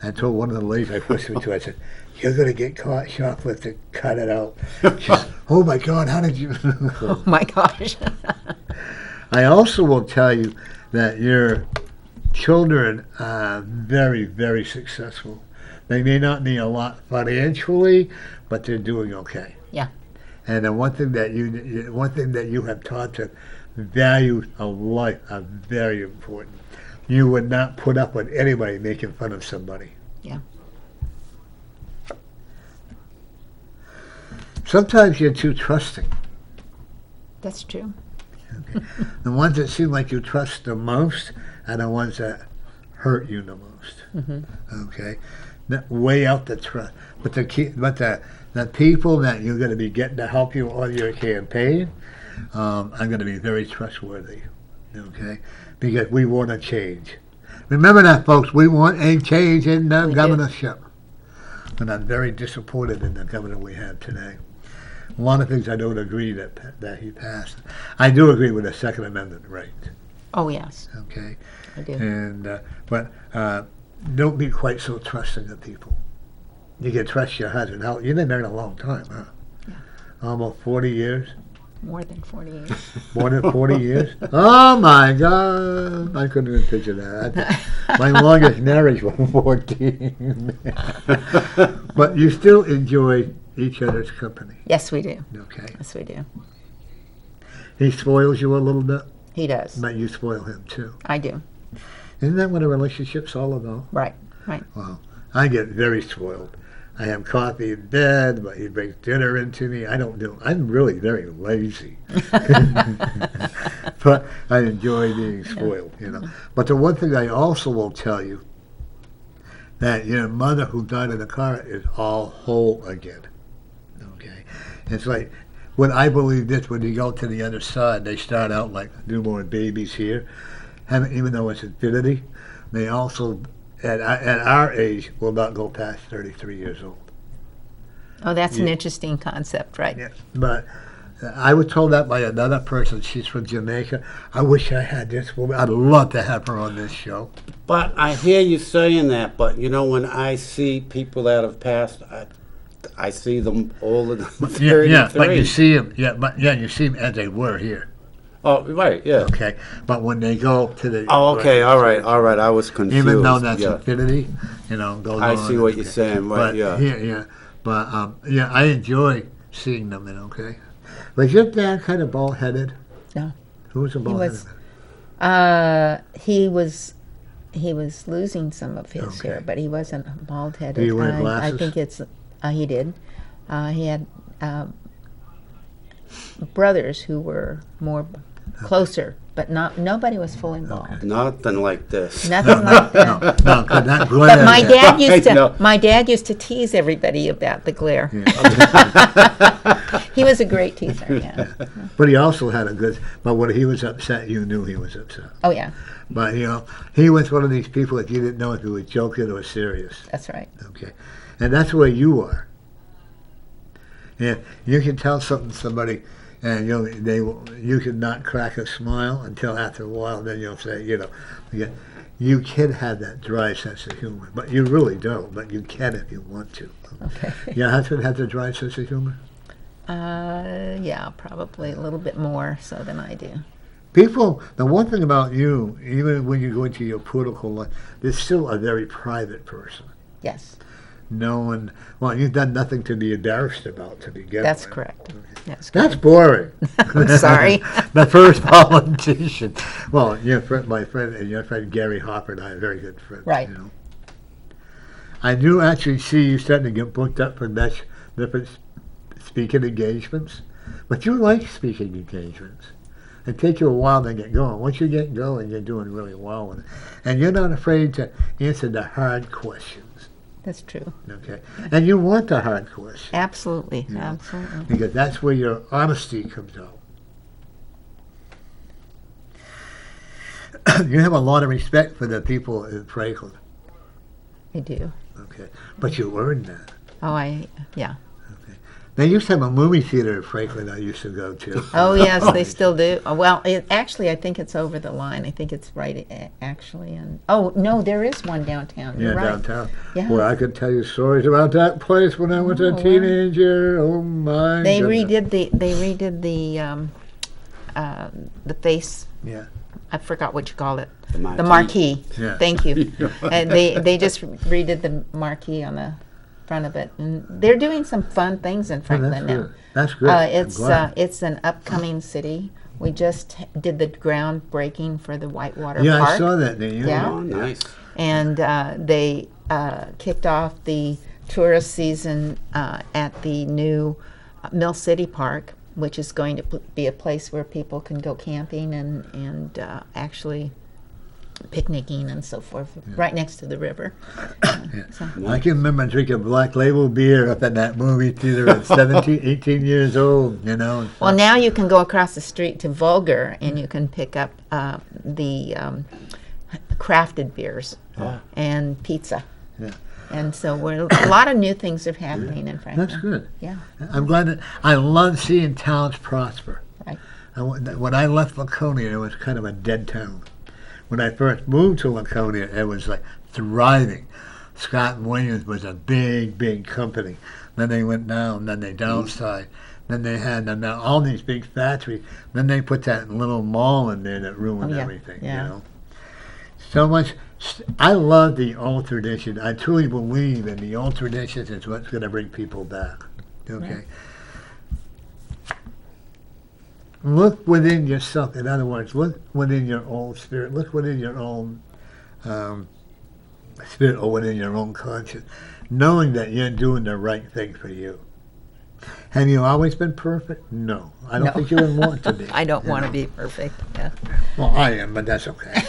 of the ladies I whispered to, I said, "You're going to get caught shoplifting. Cut it out." She said, "Oh my God, how did you?" Oh my gosh. I also will tell you that your children are very, very successful. They may not be a lot financially, but they're doing okay. Yeah. And the one thing that you have taught them, values of life are very important. You would not put up with anybody making fun of somebody. Yeah. Sometimes you're too trusting. That's true. Okay. The ones that seem like you trust the most are the ones that hurt you the most. Mm-hmm. Okay, that weigh out the trust. But the people that you're going to be getting to help you on your campaign are going to be very trustworthy. Okay, because we want a change. Remember that, folks. We want a change in the We do. governorship. And I'm very disappointed in the governor we have today. A lot of things I don't agree that he passed. I do agree with the Second Amendment right. Oh, yes. Okay, I do. and but don't be quite so trusting of people. You can trust your husband. How you've been married a long time, huh? Yeah. Almost 40 years. More than 40 years. More than 40 years. Oh my God! I couldn't even picture that. My longest marriage was 14. But you still enjoy each other's company. Yes, we do. Okay. Yes, we do. He spoils you a little bit, He does. but you spoil him too. I do. Isn't that what a relationship's all about? Right. Right. Well, I get very spoiled. I have coffee in bed, but he brings dinner into me. I'm really very lazy. But I enjoy being spoiled, you know. But the one thing I also will tell you, that your mother who died in the car is all whole again. Okay? It's like, when I believe this, when you go to the other side, they start out like newborn babies here. And even though it's infinity, they also, at our age, will not go past 33 years old. Oh, that's an Yeah. interesting concept, right? Yeah, but I was told that by another person. She's from Jamaica. I wish I had this woman. I'd love to have her on this show. But I hear you saying that, but you know, when I see people that have passed, I see them older than 33. Yeah, but you see them. You see them as they were here. Oh, right, yeah. Okay, but when they go to the Oh, okay, all right. I was confused. even though that's yeah. infinity, goes I on. see what you're saying, right, But yeah. here, but I enjoy seeing them. Okay, was your dad kind of bald headed? No. Who was a bald was. headed? He was losing some of his Okay. hair, but he wasn't bald headed. Did he wear I glasses? think it's he did. He had brothers who were more closer, but nobody was fully bald. Okay. Nothing like this. Nothing like that. No, 'cause that But glare. my dad used I know. to. My dad used to tease everybody about the glare. Yeah. He was a great teaser. Yeah. But he also had a good. But when he was upset, you knew he was upset. Oh yeah, But he was one of these people that you didn't know if he was joking or serious. that's right. Okay, and that's where you are. And you can tell something to somebody, and you can not crack a smile until after a while. Then you'll say, you can have that dry sense of humor, but you really don't. But you can if you want to. Okay. Your husband has a dry sense of humor. Yeah, probably a little bit more so than I do. People, the one thing about you, even when you go into your political life, you're still a very private person. Yes, No one, you've done nothing to be embarrassed about to begin that's with. correct. That's That's correct. boring. I'm sorry. The first politician. Well, my friend and your friend Gary Hopper and I are very good friends. Right. I do actually see you starting to get booked up for different speaking engagements, but you like speaking engagements. It takes you a while to get going. Once you get going, you're doing really well with it. And you're not afraid to answer the hard questions, That's true. okay? And you want the hard questions. Absolutely. Yeah. Absolutely. Because that's where your honesty comes out. You have a lot of respect for the people in Franklin, I do. okay? But you earned that. Oh, yeah. They used to have a movie theater in Franklin I used to go to. Oh, yes, they still do. Well, actually, I think it's over the line. I think it's right, actually. Oh, no, there is one downtown. Yeah, You're right. downtown. Yeah. Boy, I could tell you stories about that place when I was Oh, a wow. teenager. Oh my! They goodness. redid the face. Yeah. I forgot what you call it. The The marquee. marquee. Yeah. Thank you. And they just redid the marquee on the front of it, and they're doing some fun things in Oh, Franklin that's now. good. That's good. I'm glad. It's an upcoming city. We just did the groundbreaking for the Whitewater Yeah, Park. I saw that. Didn't you? Yeah. Oh, nice. And they kicked off the tourist season at the new Mill City Park, which is going to be a place where people can go camping and actually picnicking and so forth, right next to the river. So, I can remember drinking Black Label beer up at that movie theater at 17, 18 years old, you know. well, now you can go across the street to Vulgar and you can pick up the crafted beers and pizza. Yeah. And so a lot of new things are happening in Franklin. That's good. Yeah, I'm glad that I love seeing towns prosper. right. When I left Laconia, it was kind of a dead town. When I first moved to Laconia, it was like thriving. Scott and Williams was a big, big company. Then they went down, then they downsized. Then they had now all these big factories. Then they put that little mall in there that ruined Oh, yeah. everything, Yeah. you know. So much. I love the old tradition. I truly believe in the old traditions is what's going to bring people back. Okay. Look within yourself. In other words, look within your own spirit. Look within your own spirit or within your own conscience, knowing that you're doing the right thing for you. Have you always been perfect? No. I don't No. think you would want to be. I don't you want to know. be perfect. Yeah. Well, I am, but that's okay.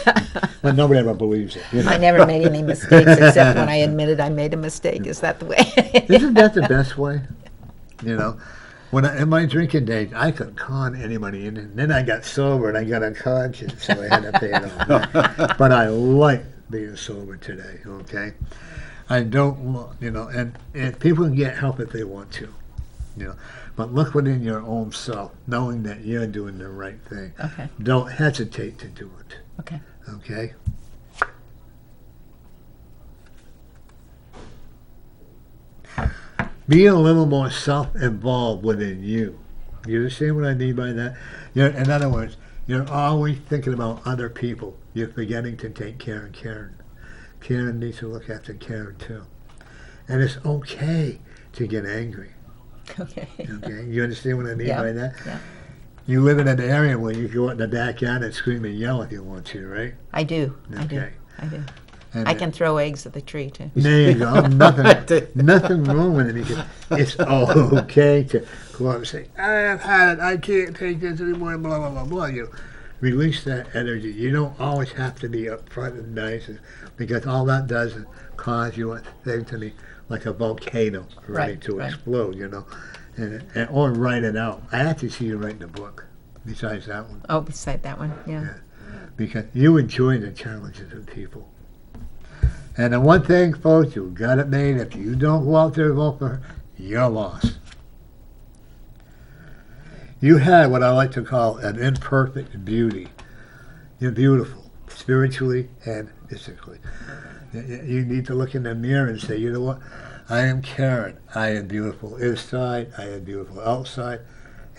But nobody ever believes it. You know? I never made any mistakes except when I admitted I made a mistake. Is that the way? Isn't that the best way? You know, in my drinking days, I could con anybody, and then I got sober and I got a conscience, so I had to pay it off. But I like being sober today. Okay, I don't, you know, and people can get help if they want to, you know. But look within your own self, knowing that you're doing the right thing. Okay. Don't hesitate to do it. Okay. Okay. Be a little more self-involved within you. You understand what I mean by that? In other words, you're always thinking about other people. You're forgetting to take care of Karen. Karen needs to look after Karen too. And it's okay to get angry. Okay. Okay, you understand what I mean Yeah, by that? yeah. You live in an area where you go out in the backyard and scream and yell if you want to, right? I do. I do. Okay. I do. And I can throw eggs at the tree too. There you go. Nothing wrong with it. Because it's okay to go out and say, I've had it. I can't take this anymore. Blah blah blah blah. You release that energy. You don't always have to be upfront and nice, because all that does is cause you a thing to be like a volcano ready Right, to right. explode. You know, and or write it out. I have to see you writing a book. Besides that one, Oh, beside that one. Yeah. Yeah. Because you enjoy the challenges of people. And the one thing, folks, you got it made. If you don't go out there and vote for her, you're lost. You had what I like to call an imperfect beauty. You're beautiful, spiritually and physically. You need to look in the mirror and say, you know what? I am Karen. I am beautiful inside. I am beautiful outside.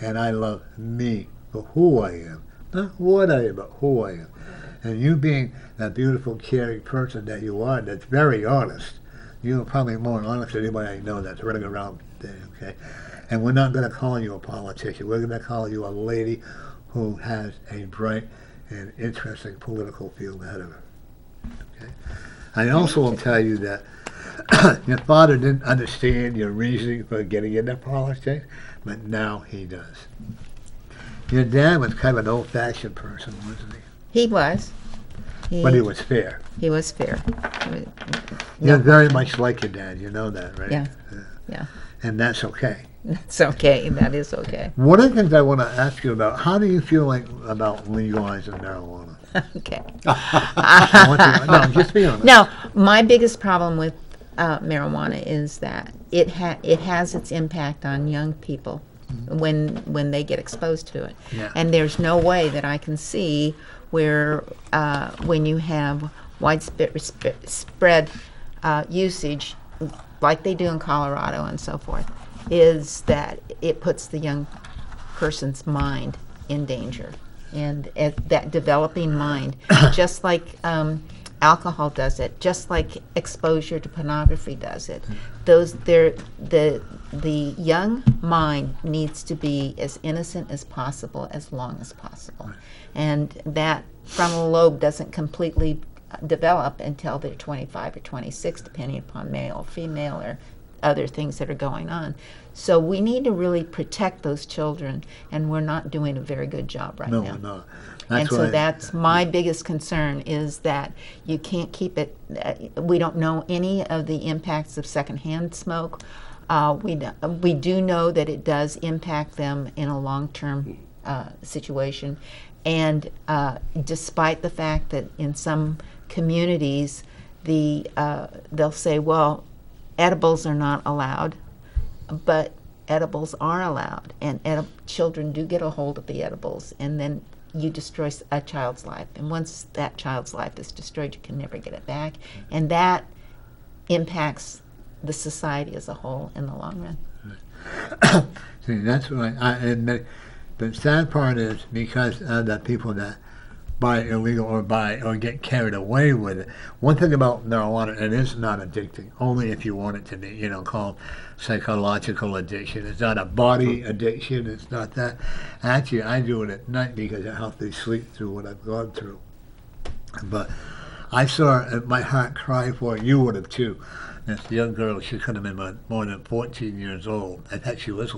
And I love me for who I am. Not what I am, but who I am. And you being that beautiful, caring person that you are, that's very honest. You're probably more honest than anybody I know that's running around there, okay? And we're not going to call you a politician. We're going to call you a lady who has a bright and interesting political field ahead of her, okay? I also will tell you that Your father didn't understand your reasoning for getting into politics, but now he does. Your dad was kind of an old-fashioned person, wasn't he? He was. But he was fair. He was fair. You're very much like your dad. You know that, right? Yeah. Yeah. And that's okay. That's okay. That is okay. One of the things I want to ask you about, how do you feel like about legalizing marijuana? Okay. No, just be honest. No, my biggest problem with marijuana is that it has its impact on young people when they get exposed to it. Yeah. And there's no way that I can see where when you have widespread spread usage like they do in Colorado and so forth, is that it puts the young person's mind in danger. And that developing mind, just like alcohol does it, just like exposure to pornography does it. The young mind needs to be as innocent as possible, as long as possible, and that frontal lobe doesn't completely develop until they're 25 or 26, depending upon male or female or other things that are going on. So we need to really protect those children, and we're not doing a very good job right now. No, we're not. And so that's my biggest concern, is that you can't keep it. We don't know any of the impacts of secondhand smoke. We do know that it does impact them in a long-term situation. And despite the fact that in some communities, they'll say, well, edibles are not allowed, but edibles are allowed, and children do get a hold of the edibles, and then you destroy a child's life. And once that child's life is destroyed, you can never get it back, and that impacts the society as a whole in the long run. See, that's what I admit. The sad part is, because of the people that buy illegal or get carried away with it. One thing about marijuana, it is not addicting, only if you want it to be, called psychological addiction. It's not a body addiction, it's not that. Actually, I do it at night because it helps me sleep through what I've gone through. But I saw my heart cry for it. You would have too. This young girl, she could have been more than 14 years old. I thought she was,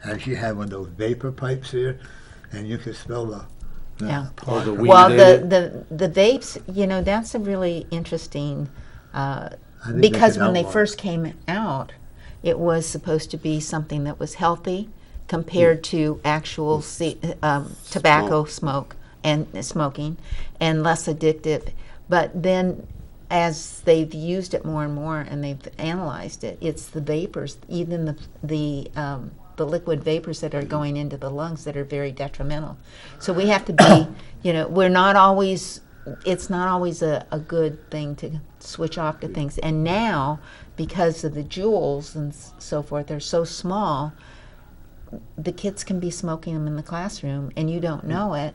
and she had one of those vapor pipes here, and you could smell the Yeah. Or the weed Well, in the vapes, that's a really interesting, I think because they when they outlaw first came out, it was supposed to be something that was healthy compared to actual tobacco smoke and smoking, and less addictive. But then, as they've used it more and more, and they've analyzed it, it's the vapors, even the liquid vapors that are going into the lungs, that are very detrimental. So we have to be, we're not always, it's not always a good thing to switch off to things. And now, because of the joules and so forth, they're so small, the kids can be smoking them in the classroom and you don't know it.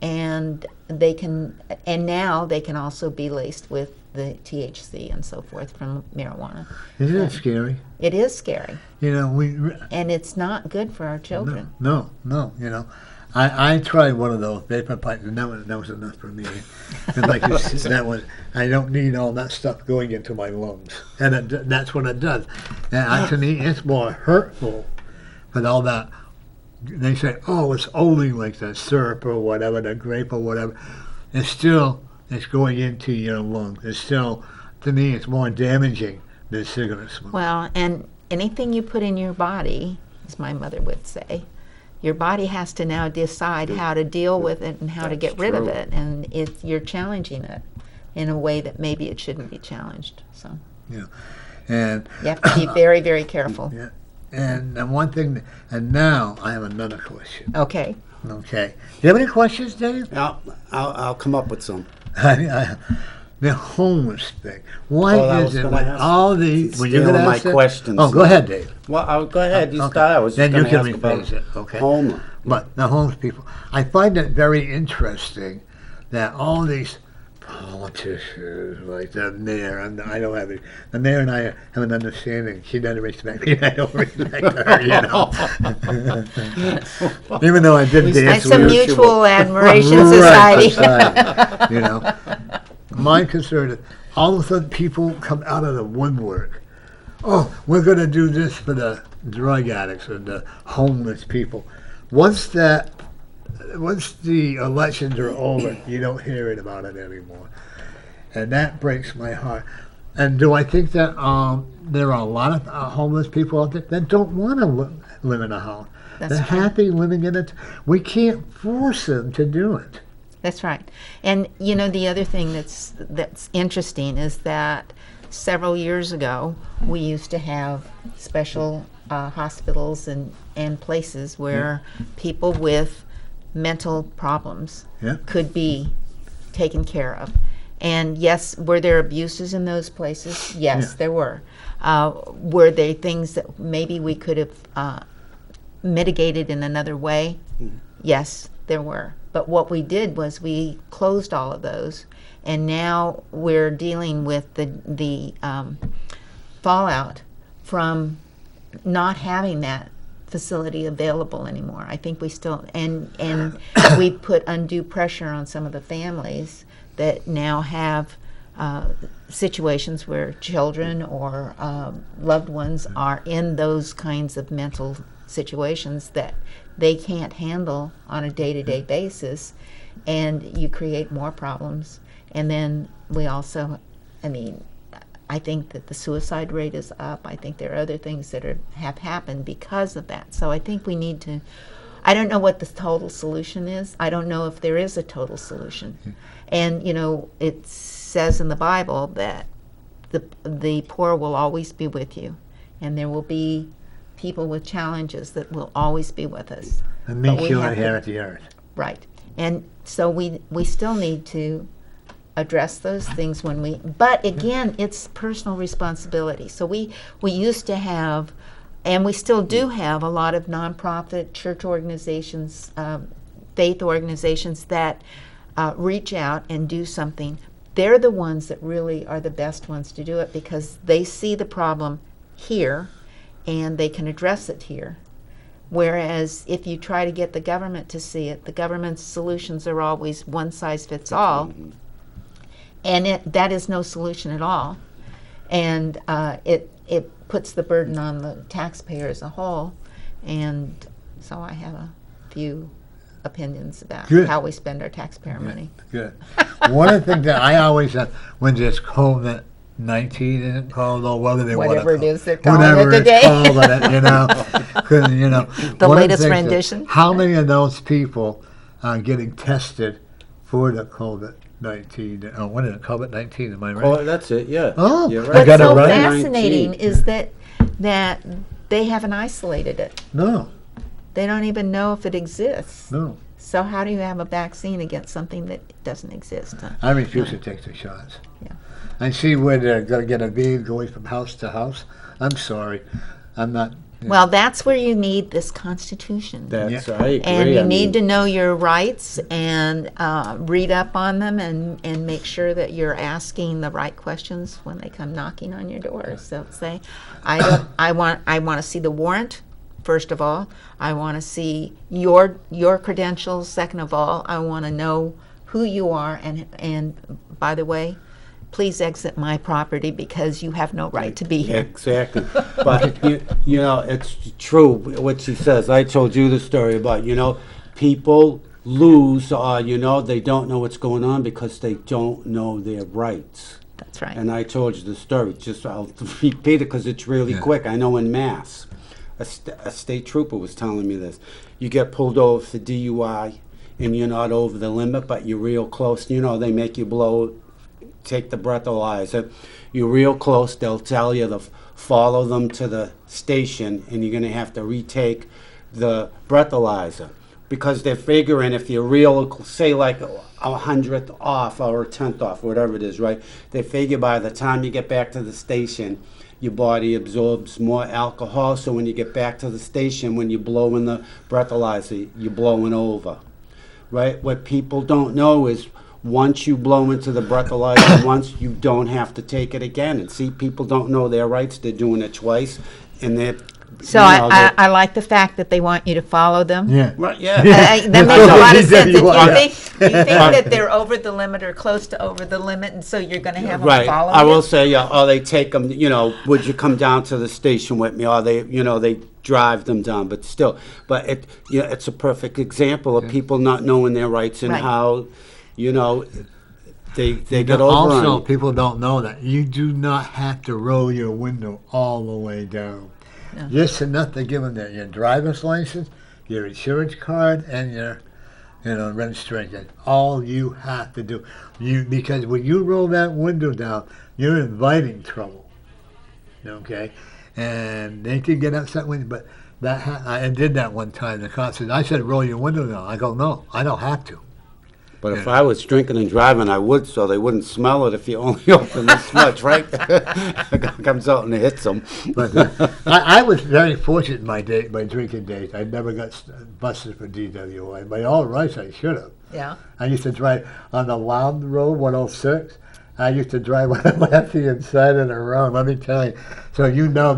And now they can also be laced with the THC and so forth from marijuana. Isn't it scary? It is scary. And it's not good for our children. No. I tried one of those vapor pipes, and that was enough for me. And like you said, I don't need all that stuff going into my lungs, and that's what it does. And to me, it's more hurtful than all that. They say, oh, it's only like the syrup or whatever, the grape or whatever. It's going into your lungs. It's still, to me, it's more damaging than cigarette smoke. Well, and anything you put in your body, as my mother would say, your body has to now decide how to deal with it and how to get rid of it. And you're challenging it in a way that maybe it shouldn't be challenged. So Yeah. And you have to be very, very careful. Yeah. And one thing, and now I have another question. Okay. Okay. Do you have any questions, Dave? I'll come up with some. The homeless thing. Why I is was it gonna when ask. all the when you're Stealing gonna my ask it- questions. Oh, go ahead, Dave. Well, I'll go ahead. You Okay. start. I was Then just you going can to ask about rephrase it. Okay. homeless. But the homeless people, I find it very interesting that all these politicians, like the mayor, and I don't have it. The mayor and I have an understanding. She doesn't respect me. I don't respect her. Even though I did dance It's a with her. mutual admiration Right, society. society. My concern is all of a sudden people come out of the woodwork. Oh, we're going to do this for the drug addicts and the homeless people. Once the elections are over, you don't hear it about it anymore. And that breaks my heart. And do I think that there are a lot of homeless people out there that don't want to live in a house? That's They're right. happy living in it. We can't force them to do it. That's right. And you know, the other thing that's interesting is that several years ago we used to have special hospitals and places where people with mental problems Yeah. could be taken care of. And yes, were there abuses in those places? Yes, Yeah. there were. Were there things that maybe we could have mitigated in another way? Yes, there were. But what we did was we closed all of those, and now we're dealing with the fallout from not having that facility available anymore. I think we still and we put undue pressure on some of the families that now have situations where children or loved ones are in those kinds of mental situations that they can't handle on a day-to-day basis, and you create more problems. And then we also, I think that the suicide rate is up. I think there are other things that have happened because of that. So I think we need to, I don't know what the total solution is. I don't know if there is a total solution. And, you know, it says in the Bible that the poor will always be with you, and there will be people with challenges that will always be with us. And But make we sure have I to- hear it the earth. Right. And so we still need to address those things when we, but again, it's personal responsibility. So we used to have, and we still do have, a lot of nonprofit church organizations, faith organizations that reach out and do something. They're the ones that really are the best ones to do it because they see the problem here and they can address it here. Whereas if you try to get the government to see it, the government's solutions are always one size fits all, and that is no solution at all. And it puts the burden on the taxpayer as a whole. And so I have a few opinions about Good. how we spend our taxpayer money. Good. One of the things that I always said when this COVID-19 isn't called, or whether they want to Whatever it call is they're calling whatever it it's today. called, it, you know, 'cause, you know, The one of latest things rendition. How many of those people are getting tested for the COVID-19? Oh, what is it? COVID-19? Am I right? Oh, that's it, yeah. Oh, You're I right. got What's it so right. fascinating 19. is that they haven't isolated it. No, They don't even know if it exists. no. So how do you have a vaccine against something that doesn't exist? I refuse to take the shots. Yeah. I see where they're going to get a vehicle going from house to house. I'm sorry. I'm not. Well, that's where you need this Constitution. That's, Yeah. I agree. And you I need mean, to know your rights and read up on them and make sure that you're asking the right questions when they come knocking on your door. So say, I want to see the warrant. First of all, I want to see your credentials. Second of all, I want to know who you are. And by the way, please exit my property because you have no right to be here. Exactly. But, you know, it's true what she says. I told you the story about, you know, people lose, you know, they don't know what's going on because they don't know their rights. That's right. And I told you the story. Just I'll repeat it because it's really quick. I know in Mass, a state trooper was telling me this. You get pulled over for DUI, and you're not over the limit, but you're real close. You know, they make you take the breathalyzer. You're real close. They'll tell you to follow them to the station, and you're going to have to retake the breathalyzer. Because they're figuring if you're real, say like 100th off or a 10th off, whatever it is, right? They figure by the time you get back to the station, your body absorbs more alcohol. So when you get back to the station, when you blow in the breathalyzer, you're blowing over, right? What people don't know is once you blow into the breathalyzer once, you don't have to take it again. And see, people don't know their rights. They're doing it twice, and they're So you know, I like the fact that they want you to follow them. Yeah. right, yeah. That makes a lot of sense. Do Yeah. you think that they're over the limit or close to over the limit, and so you're going to have them Right. follow I you? will say, or they take them, would you come down to the station with me? Or they drive them down, but still. But it's a perfect example of people not knowing their rights and Right. how, they get Also, overrun. people don't know that you do not have to roll your window all the way down. No. Just enough to give them your driver's license, your insurance card, and your registration. All you have to do. Because when you roll that window down, you're inviting trouble. Okay? And they could get upset with you, but I did that one time. The cop said, I said, roll your window down. I go, no, I don't have to. But if I was drinking and driving, I would, so they wouldn't smell it if you only open this much, right? Comes out and hits them. But I was very fortunate in my drinking days. I never got busted for DWI. By all rights, I should have. Yeah. I used to drive on the Loud Road 106. I used to drive on the left-hand side of the road. Let me tell you. So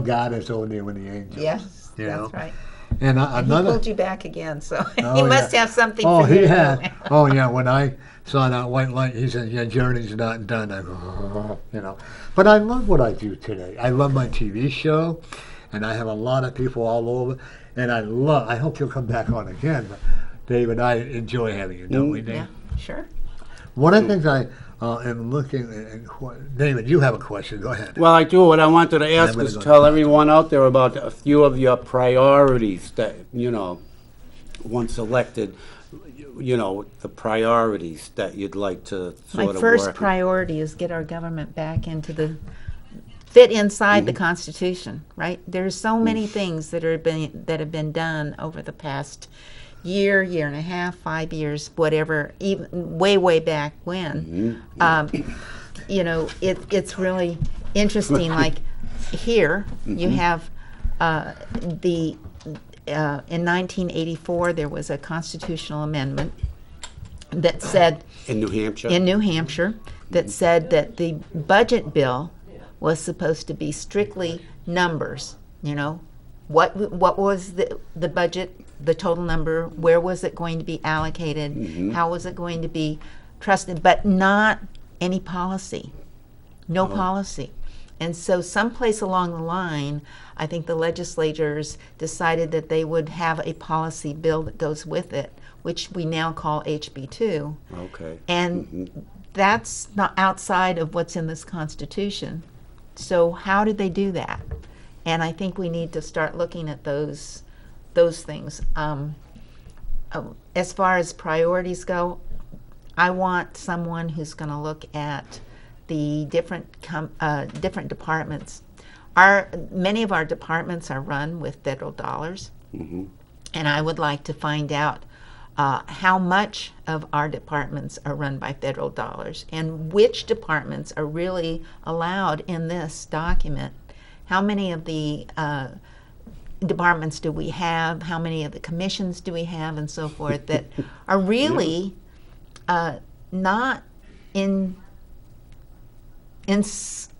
God is over there with the angels. Yes, You that's know? right. And He another. pulled you back again, so Oh, he must yeah. have something Oh, for you he to had. do. Oh, yeah. When I saw that white light, he said, "Your journey's not done." I go, But I love what I do today. I love my TV show, and I have a lot of people all over. And I hope you'll come back on again. But David, I enjoy having you, don't we, Dave? Yeah, sure. One of the things I am looking at, David, you have a question. Go ahead. Well, I do. What I wanted to ask gonna is go. tell everyone out there about a few of your priorities that, once elected, the priorities that you'd like to My sort of first work. priority is get our government back into fit inside Mm-hmm. the Constitution, right? There's so many things that have been done over the past year and a half, 5 years, whatever, even way back when. It's really interesting. Like here, you have in 1984 there was a constitutional amendment that said In New Hampshire? in New Hampshire that said that the budget bill was supposed to be strictly numbers. What was the budget, the total number, where was it going to be allocated, how was it going to be trusted, but not any policy, no policy. And so someplace along the line, I think the legislators decided that they would have a policy bill that goes with it, which we now call HB2. Okay. And that's not outside of what's in this Constitution. So how did they do that? And I think we need to start looking at those things. As far as priorities go, I want someone who's going to look at the different departments. Many of our departments are run with federal dollars, and I would like to find out how much of our departments are run by federal dollars and which departments are really allowed in this document. How many of the departments do we have? How many of the commissions do we have, and so forth, that are really not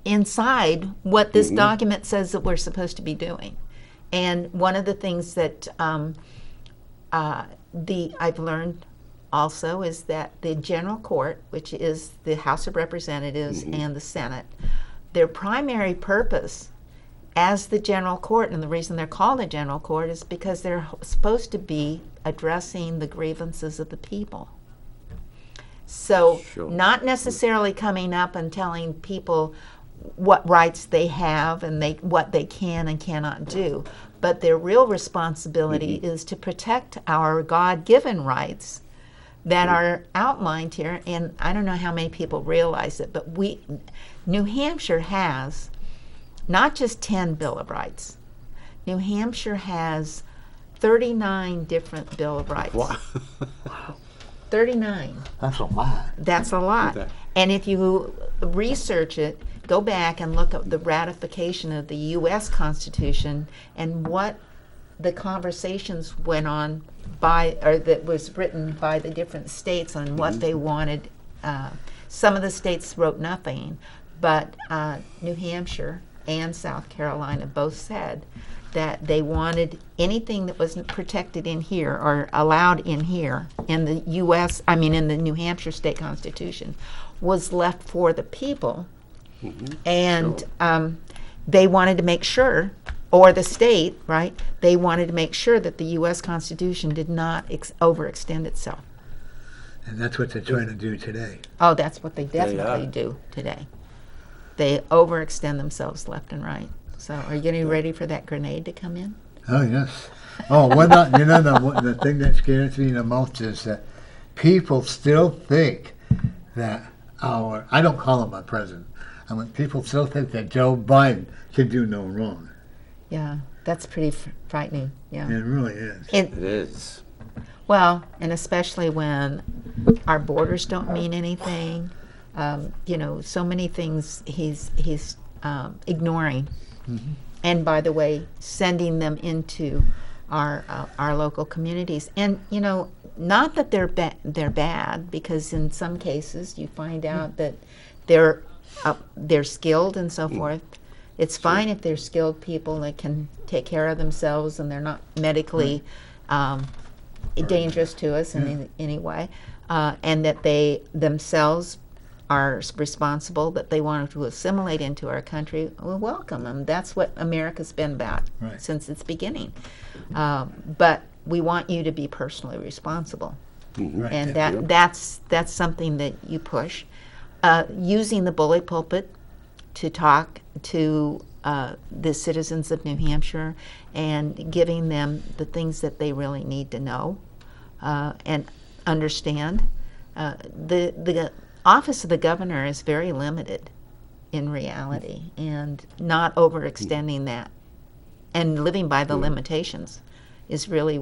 inside what this document says that we're supposed to be doing. And one of the things that I've learned also is that the General Court, which is the House of Representatives and the Senate, their primary purpose as the General Court, and the reason they're called a General Court is because they're supposed to be addressing the grievances of the people. So not necessarily coming up and telling people what rights they have and what they can and cannot do, but their real responsibility is to protect our God-given rights that are outlined here. And I don't know how many people realize it, but New Hampshire has not just 10 Bill of Rights. New Hampshire has 39 different Bill of Rights. Wow. 39. That's a lot. That's a lot. Okay. And if you research it, go back and look at the ratification of the U.S. Constitution and what the conversations went on that was written by the different states on what they wanted. Some of the states wrote nothing, but New Hampshire and South Carolina both said that they wanted anything that wasn't protected in here or allowed in here in the U.S., I mean in the New Hampshire state constitution, was left for the people. And they wanted to make sure, or the state, right, they wanted to make sure that the U.S. Constitution did not overextend itself. And that's what they're trying to do today. Oh, that's what they definitely are. do today. They overextend themselves left and right. So are you getting ready for that grenade to come in? Oh, yes. Oh, what not? You know, the thing that scares me the most is that people still think that I don't call him our president. I mean, people still think that Joe Biden can do no wrong. Yeah, that's pretty frightening. Yeah. It really is. It is. Well, and especially when our borders don't mean anything. You know, so many things he's ignoring. Mm-hmm. And by the way, sending them into our local communities. And you know, not that they're bad, because in some cases you find out that they're skilled and so forth. It's fine if they're skilled people that can take care of themselves and they're not medically dangerous to us in any way, and that they themselves are responsible, that they want to assimilate into our country. We welcome them. That's what America's been about since its beginning. But we want you to be personally responsible, and that's something that you push. Using the bully pulpit to talk to the citizens of New Hampshire and giving them the things that they really need to know and understand. The office of the governor is very limited in reality, and not overextending that and living by the limitations is really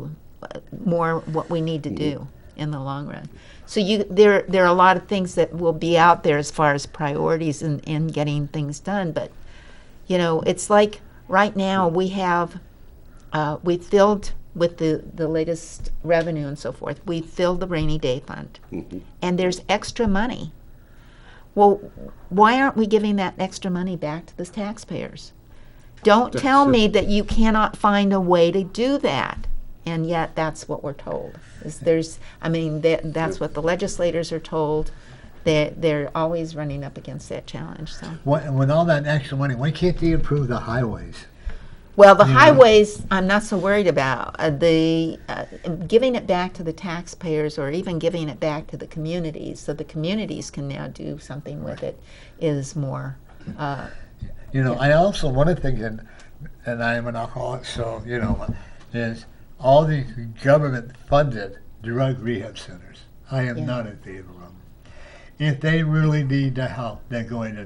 more what we need to do in the long run. So there are a lot of things that will be out there as far as priorities in getting things done, but you know, it's like right now we have we filled with the latest revenue and so forth, we filled the rainy day fund, and there's extra money. Well, why aren't we giving that extra money back to the taxpayers? Don't tell me that you cannot find a way to do that. And yet that's what we're told. That's what the legislators are told. They're always running up against that challenge. So. With all that extra money, why can't they improve the highways? Well, the highways, I'm not so worried about. Giving it back to the taxpayers, or even giving it back to the communities, so the communities can now do something with it, is more. I also, one of the things, and I am an alcoholic, so, is all these government-funded drug rehab centers. I am not in favor of them. If they really need the help, they're going to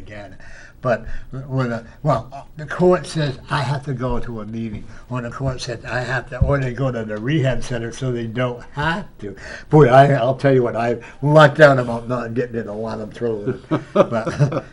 get it. But the court says I have to go to a meeting, or the court says I have to, or they go to the rehab center so they don't have to. Boy, I'll tell you what, I've locked down about not getting in a lot of trouble. But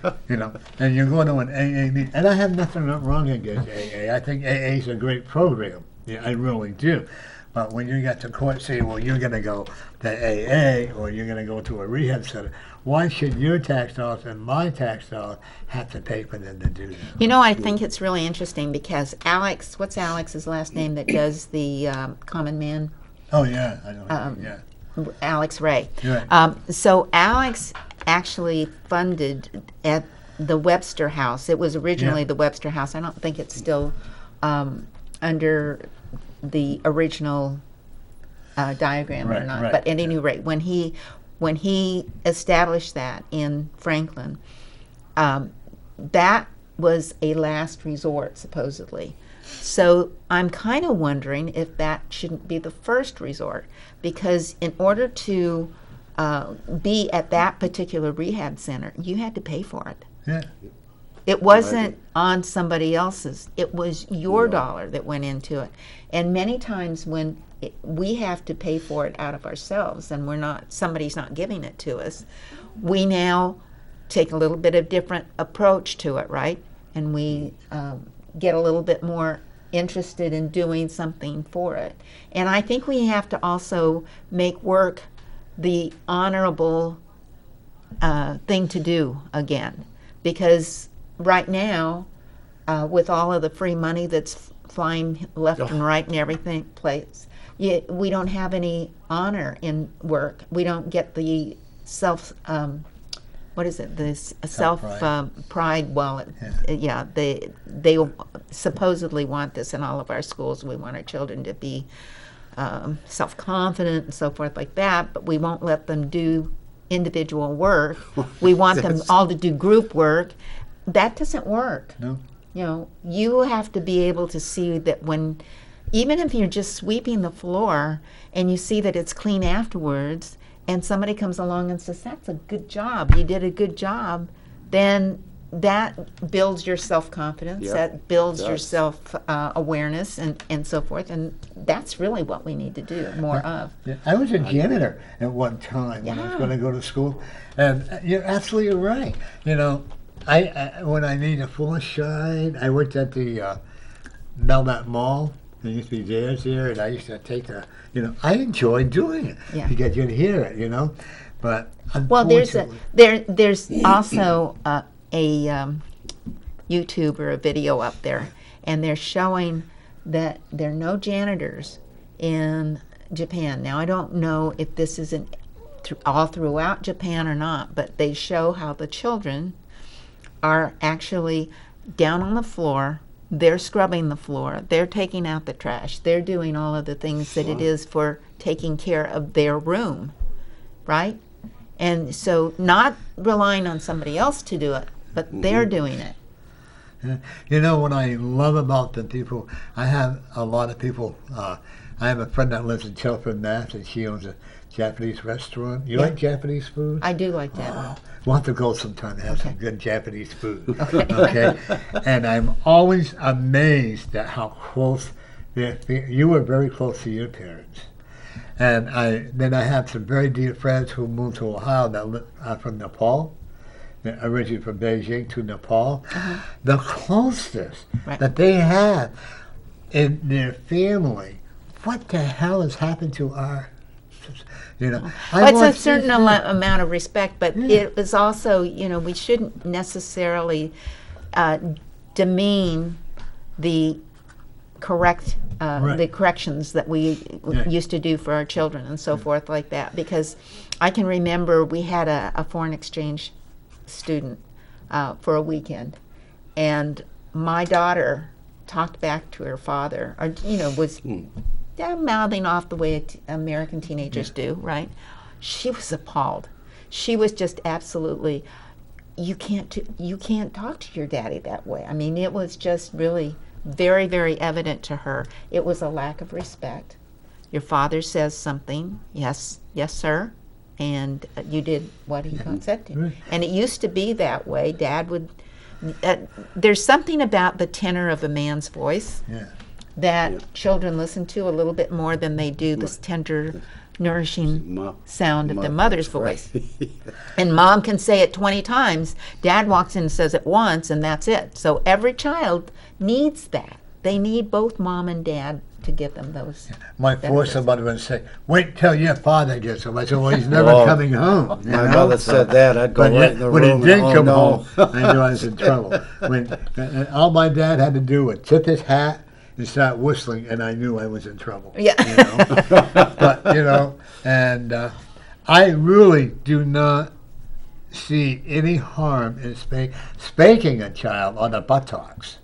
and you're going to an AA meeting, and I have nothing wrong against AA. I think AA is a great program. Yeah, I really do. But when you get to court saying, well, you're going to go to AA or you're going to go to a rehab center, why should your tax dollars and my tax dollars have to pay for them to do that? I think it's really interesting because Alex, what's Alex's last name that does the Common Man? Oh, yeah. I know. Alex Ray. Right. So Alex actually funded at the Webster House. It was originally the Webster House. I don't think it's still under the original diagram or not. But at any rate, when he established that in Franklin, that was a last resort, supposedly. So I'm kind of wondering if that shouldn't be the first resort, because in order to be at that particular rehab center, you had to pay for it. Yeah. It wasn't on somebody else's. It was your dollar that went into it. And many times when we have to pay for it out of ourselves and somebody's not giving it to us, we now take a little bit of different approach to it, right? And we get a little bit more interested in doing something for it. And I think we have to also make work the honorable thing to do again, because right now, with all of the free money that's flying left and right and everything place, we don't have any honor in work. We don't get the what is it? This pride. Well, they supposedly want this in all of our schools. We want our children to be self-confident and so forth like that, but we won't let them do individual work. We want them all to do group work. That doesn't work. No. You have to be able to see that even if you're just sweeping the floor and you see that it's clean afterwards, and somebody comes along and says, "That's a good job, you did a good job," then that builds your self-confidence, that builds your self-awareness and so forth, and that's really what we need to do more of. Yeah. I was a janitor at one time when I was going to go to school, and you're absolutely right. I when I need a full shine, I worked at the Belmont Mall. There used to be theirs there, and I used to take I enjoyed doing it because you'd hear it, But unfortunately, there's also a YouTube or a video up there, and they're showing that there are no janitors in Japan. Now, I don't know if this is all throughout Japan or not, but they show how the children are actually down on the floor. They're scrubbing the floor. They're taking out the trash. They're doing all of the things that it is for taking care of their room, right? And so not relying on somebody else to do it, but they're doing it. What I love about the people, I have a lot of people. I have a friend that lives in Telford, Mass, and she owns a Japanese restaurant. You like Japanese food? I do like that. We'll have to go sometime to have some good Japanese food. Okay. And I'm always amazed at how close you were very close to your parents. And I have some very dear friends who moved to Ohio that live from Nepal, originally from Beijing to Nepal. The closeness that they have in their family. What the hell has happened to our? It's a certain amount of respect, but it was also, we shouldn't necessarily demean the the corrections that we used to do for our children and so forth like that. Because I can remember we had a foreign exchange student for a weekend, and my daughter talked back to her father, or was mouthing off the way American teenagers do, right? She was appalled. She was just absolutely, you can't talk to your daddy that way. I mean, it was just really very, very evident to her. It was a lack of respect. Your father says something, yes, sir, and you did what he said to. And it used to be that way. Dad would. There's something about the tenor of a man's voice that children listen to a little bit more than they do this tender, nourishing sound of the mother's voice. And mom can say it 20 times. Dad walks in and says it once, and that's it. So every child needs that. They need both mom and dad to give them those. My force mother would say, "Wait till your father gets home." I said, "Well, he's never coming home." My mother said that. I'd go right in the room. When he did come home, I knew I was in trouble. And all my dad had to do was tip his hat and start whistling, and I knew I was in trouble. Yeah. But and I really do not see any harm in spanking a child on the buttocks.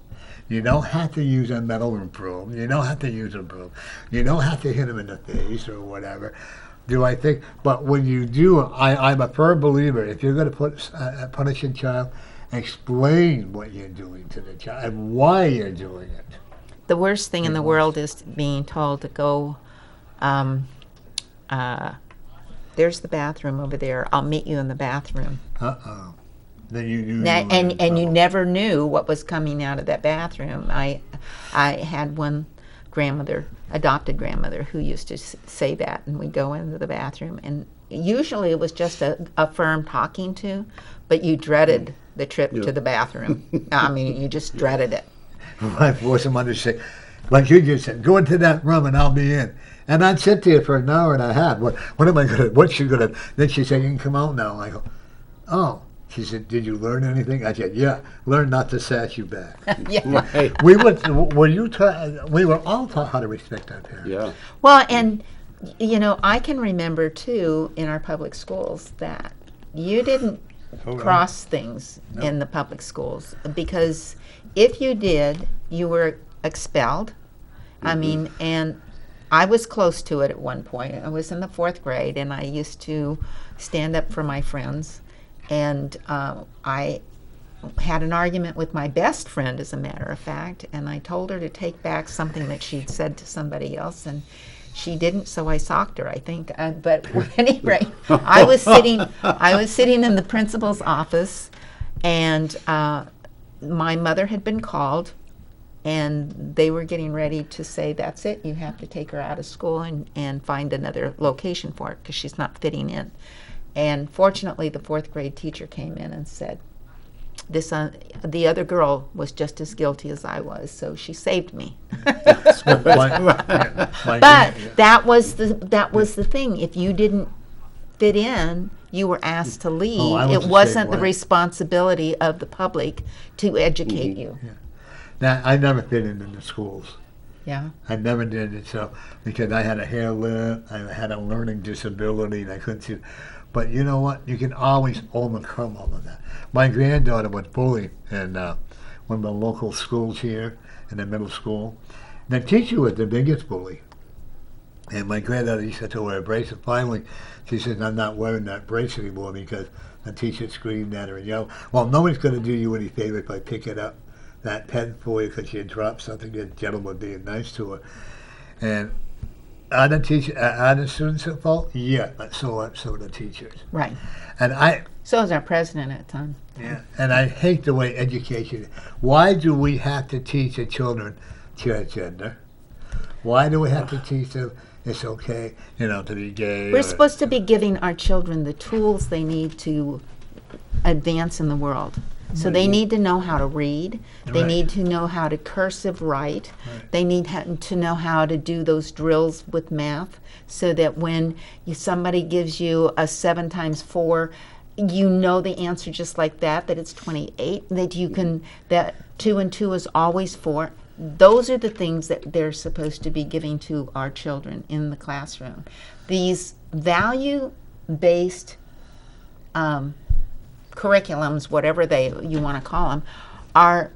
You don't have to use a metal broom. You don't have to use a broom. You don't have to hit him in the face or whatever. Do I think? But when you do, I'm a firm believer. If you're going to punish a child, explain what you're doing to the child and why you're doing it. The worst thing in the world is being told to go. There's the bathroom over there. I'll meet you in the bathroom. Then you knew. And you never knew what was coming out of that bathroom. I had one grandmother, adopted grandmother, who used to say that, and we'd go into the bathroom, and usually it was just a firm talking to, but you dreaded the trip to the bathroom. I mean, you just dreaded it. My voice and mother say, like you just said, go into that room and I'll be in. And I'd sit there for an hour and a half. What am I going to, what's she going to, then she said, you can come out now. I go, oh. She said, "Did you learn anything?" I said, "Yeah, learn not to sass you back." Yeah. Right. We were all taught how to respect our parents. Yeah. Well, and I can remember too in our public schools that you didn't cross things in the public schools, because if you did, you were expelled. I mean, and I was close to it at one point. I was in the 4th grade, and I used to stand up for my friends, and I had an argument with my best friend, as a matter of fact, and I told her to take back something that she'd said to somebody else, and she didn't, so I socked her, I think. But at any rate, I was sitting in the principal's office, and my mother had been called, and they were getting ready to say, "That's it, you have to take her out of school and find another location for her because she's not fitting in." And fortunately, the 4th grade teacher came in and said, the other girl was just as guilty as I was, so she saved me. But that was the thing. If you didn't fit in, you were asked to leave. I was It the wasn't same the way. responsibility of the public to educate you. Now, I never fit in the schools. Yeah. I never did it, so because I had a hair lip, I had a learning disability, and I couldn't see. But you know what? You can always overcome all of that. My granddaughter was bullied in one of the local schools here, in the middle school. The teacher was the biggest bully. And my granddaughter used to wear a brace. And finally, she said, "I'm not wearing that brace anymore because the teacher screamed at her and yelled, 'Well, nobody's going to do you any favor if I pick it up, that pen for you because she had dropped something.'" The gentleman being nice to her. And are the students at fault? Yeah, but so are the teachers. Right. And So was our president at the time. and I hate the way education. Why do we have to teach the children transgender? Why do we have to teach them it's okay, to be gay? We're supposed to be giving our children the tools they need to advance in the world. So they need to know how to read. They Right. need to know how to cursive write. They need to know how to do those drills with math, so that when somebody gives you a 7 times 4, you know the answer just like that it's 28, that 2 and 2 is always 4. Those are the things that they're supposed to be giving to our children in the classroom. These value-based curriculums, whatever you want to call them, are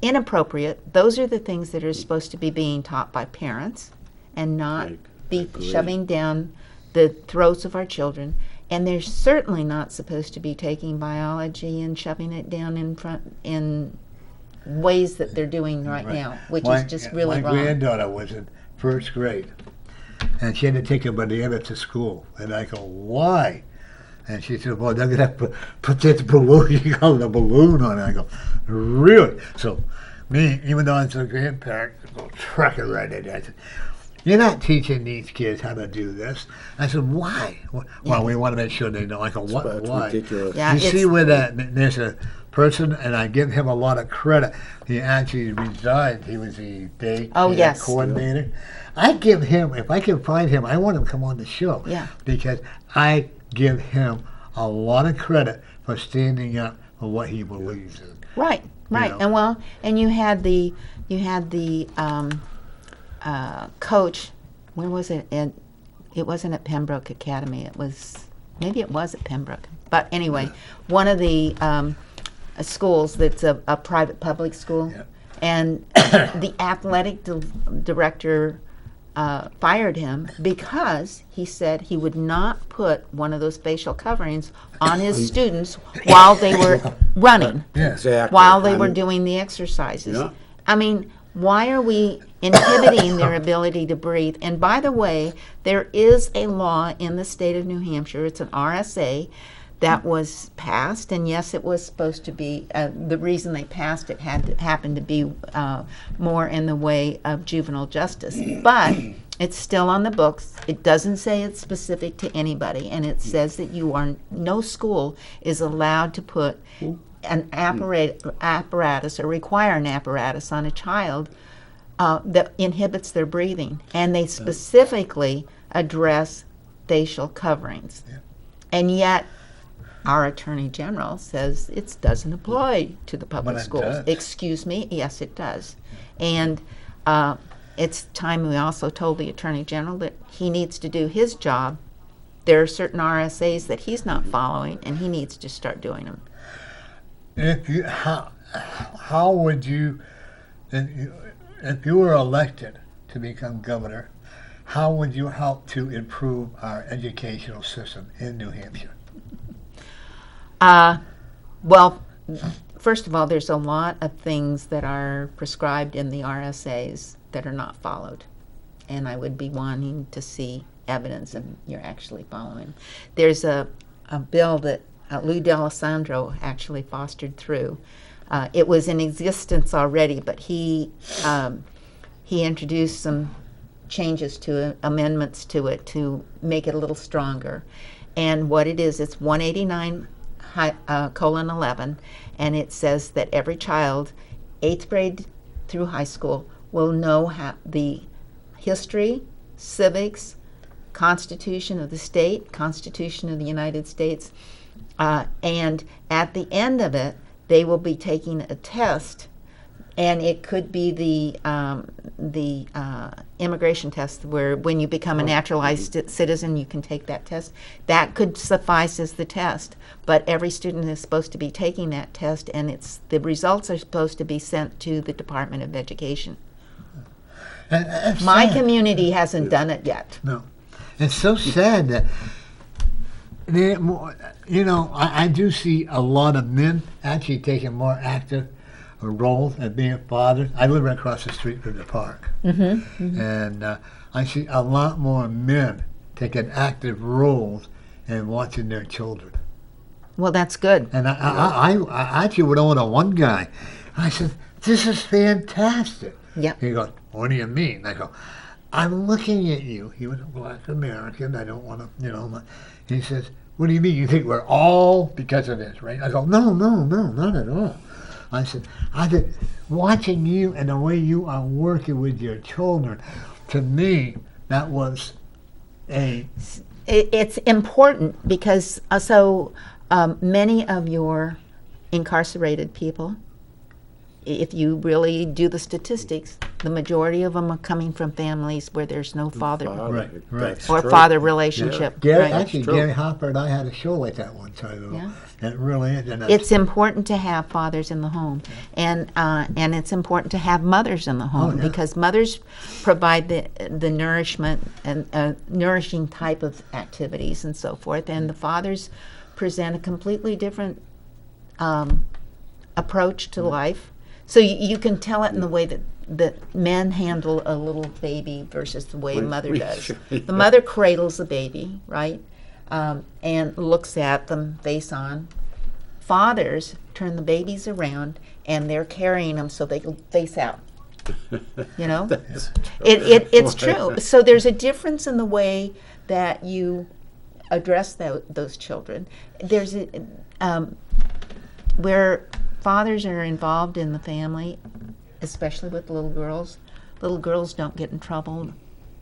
inappropriate. Those are the things that are supposed to be being taught by parents and not be agree. shoving down the throats of our children. And they're certainly not supposed to be taking biology and shoving it down in ways that they're doing right now, which is just really my wrong. My granddaughter was in 1st grade, and she had to take a banana to school. And I go, "Why?" And she said, "Well, they're going to have to put this balloon," you call it a balloon on it. I go, "Really?" So me, even though I'm a grandparent, I go truck it right in there. I said, "You're not teaching these kids how to do this." I said, "Why?" "Well, we want to make sure they know." I go, That's "Why?" ridiculous. Yeah, You see where there's a person, and I give him a lot of credit. He actually resigned. He was the day Yes. coordinator. I give him, if I can find him, I want him to come on the show. Yeah. Because I give him a lot of credit for standing up for what he believes in. Right. know. And you had the coach. Where was it? And it wasn't at Pembroke Academy. Maybe it was at Pembroke. But anyway, one of the schools that's a private public school, Yeah. and the athletic director fired him because he said he would not put one of those facial coverings on his students while they were running, Yeah. Exactly. while they were doing the exercises. Yeah. I mean, why are we inhibiting their ability to breathe? And by the way, there is a law in the state of New Hampshire, it's an RSA, that was passed, and yes, it was supposed to be, the reason they passed it happened to be more in the way of juvenile justice. But it's still on the books. It doesn't say it's specific to anybody, and it says that no school is allowed to put an apparatus or require an apparatus on a child that inhibits their breathing. And they specifically address facial coverings. Yeah. And yet, our Attorney General says it doesn't apply to the public But it schools. does. Excuse me? Yes, it does. And it's time we also told the Attorney General that he needs to do his job. There are certain RSAs that he's not following, and he needs to start doing them. How would you, if you were elected to become governor, how would you help to improve our educational system in New Hampshire? Well, first of all, there's a lot of things that are prescribed in the RSAs that are not followed, and I would be wanting to see evidence of you're actually following. There's a bill that Lou D'Alessandro actually fostered through. It was in existence already, but he introduced some changes to amendments to it to make it a little stronger. And what it is, it's 189:11, and it says that every child, 8th grade through high school, will know the history, civics, Constitution of the state, Constitution of the United States, and at the end of it, they will be taking a test, and it could be the immigration test, where when you become a naturalized citizen, you can take that test. That could suffice as the test, but every student is supposed to be taking that test, and the results are supposed to be sent to the Department of Education. My community hasn't done it yet. No. It's so sad that, I do see a lot of men actually taking more active roles at being fathers. I live right across the street from the park. And I see a lot more men taking active roles in watching their children. Well, that's good. And I actually went over to one guy. I said, "This is fantastic." Yep. He goes, "What do you mean?" I go, "I'm looking at you." He was a black American. I don't want to, He says, "What do you mean? You think we're all because of this, right?" I go, No, not at all. I said, watching you and the way you are working with your children, to me, that was It's important because many of your incarcerated people, if you really do the statistics, the majority of them are coming from families where there's no father Right. That's or true. father relationship. Gary, Right. actually, true. Gary Hopper and I had a show like that one time. Yeah. It really is. And It's important to have fathers in the home, and it's important to have mothers in the home, yeah. because mothers provide the nourishment and nourishing type of activities and so forth, and the fathers present a completely different approach to life. So you can tell it in the way that men handle a little baby versus the way a mother does. The mother cradles the baby, right? And looks at them face on. Fathers turn the babies around and they're carrying them so they go face out. It's true. So there's a difference in the way that you address those children. There's where fathers are involved in the family, especially with little girls. Little girls don't get in trouble.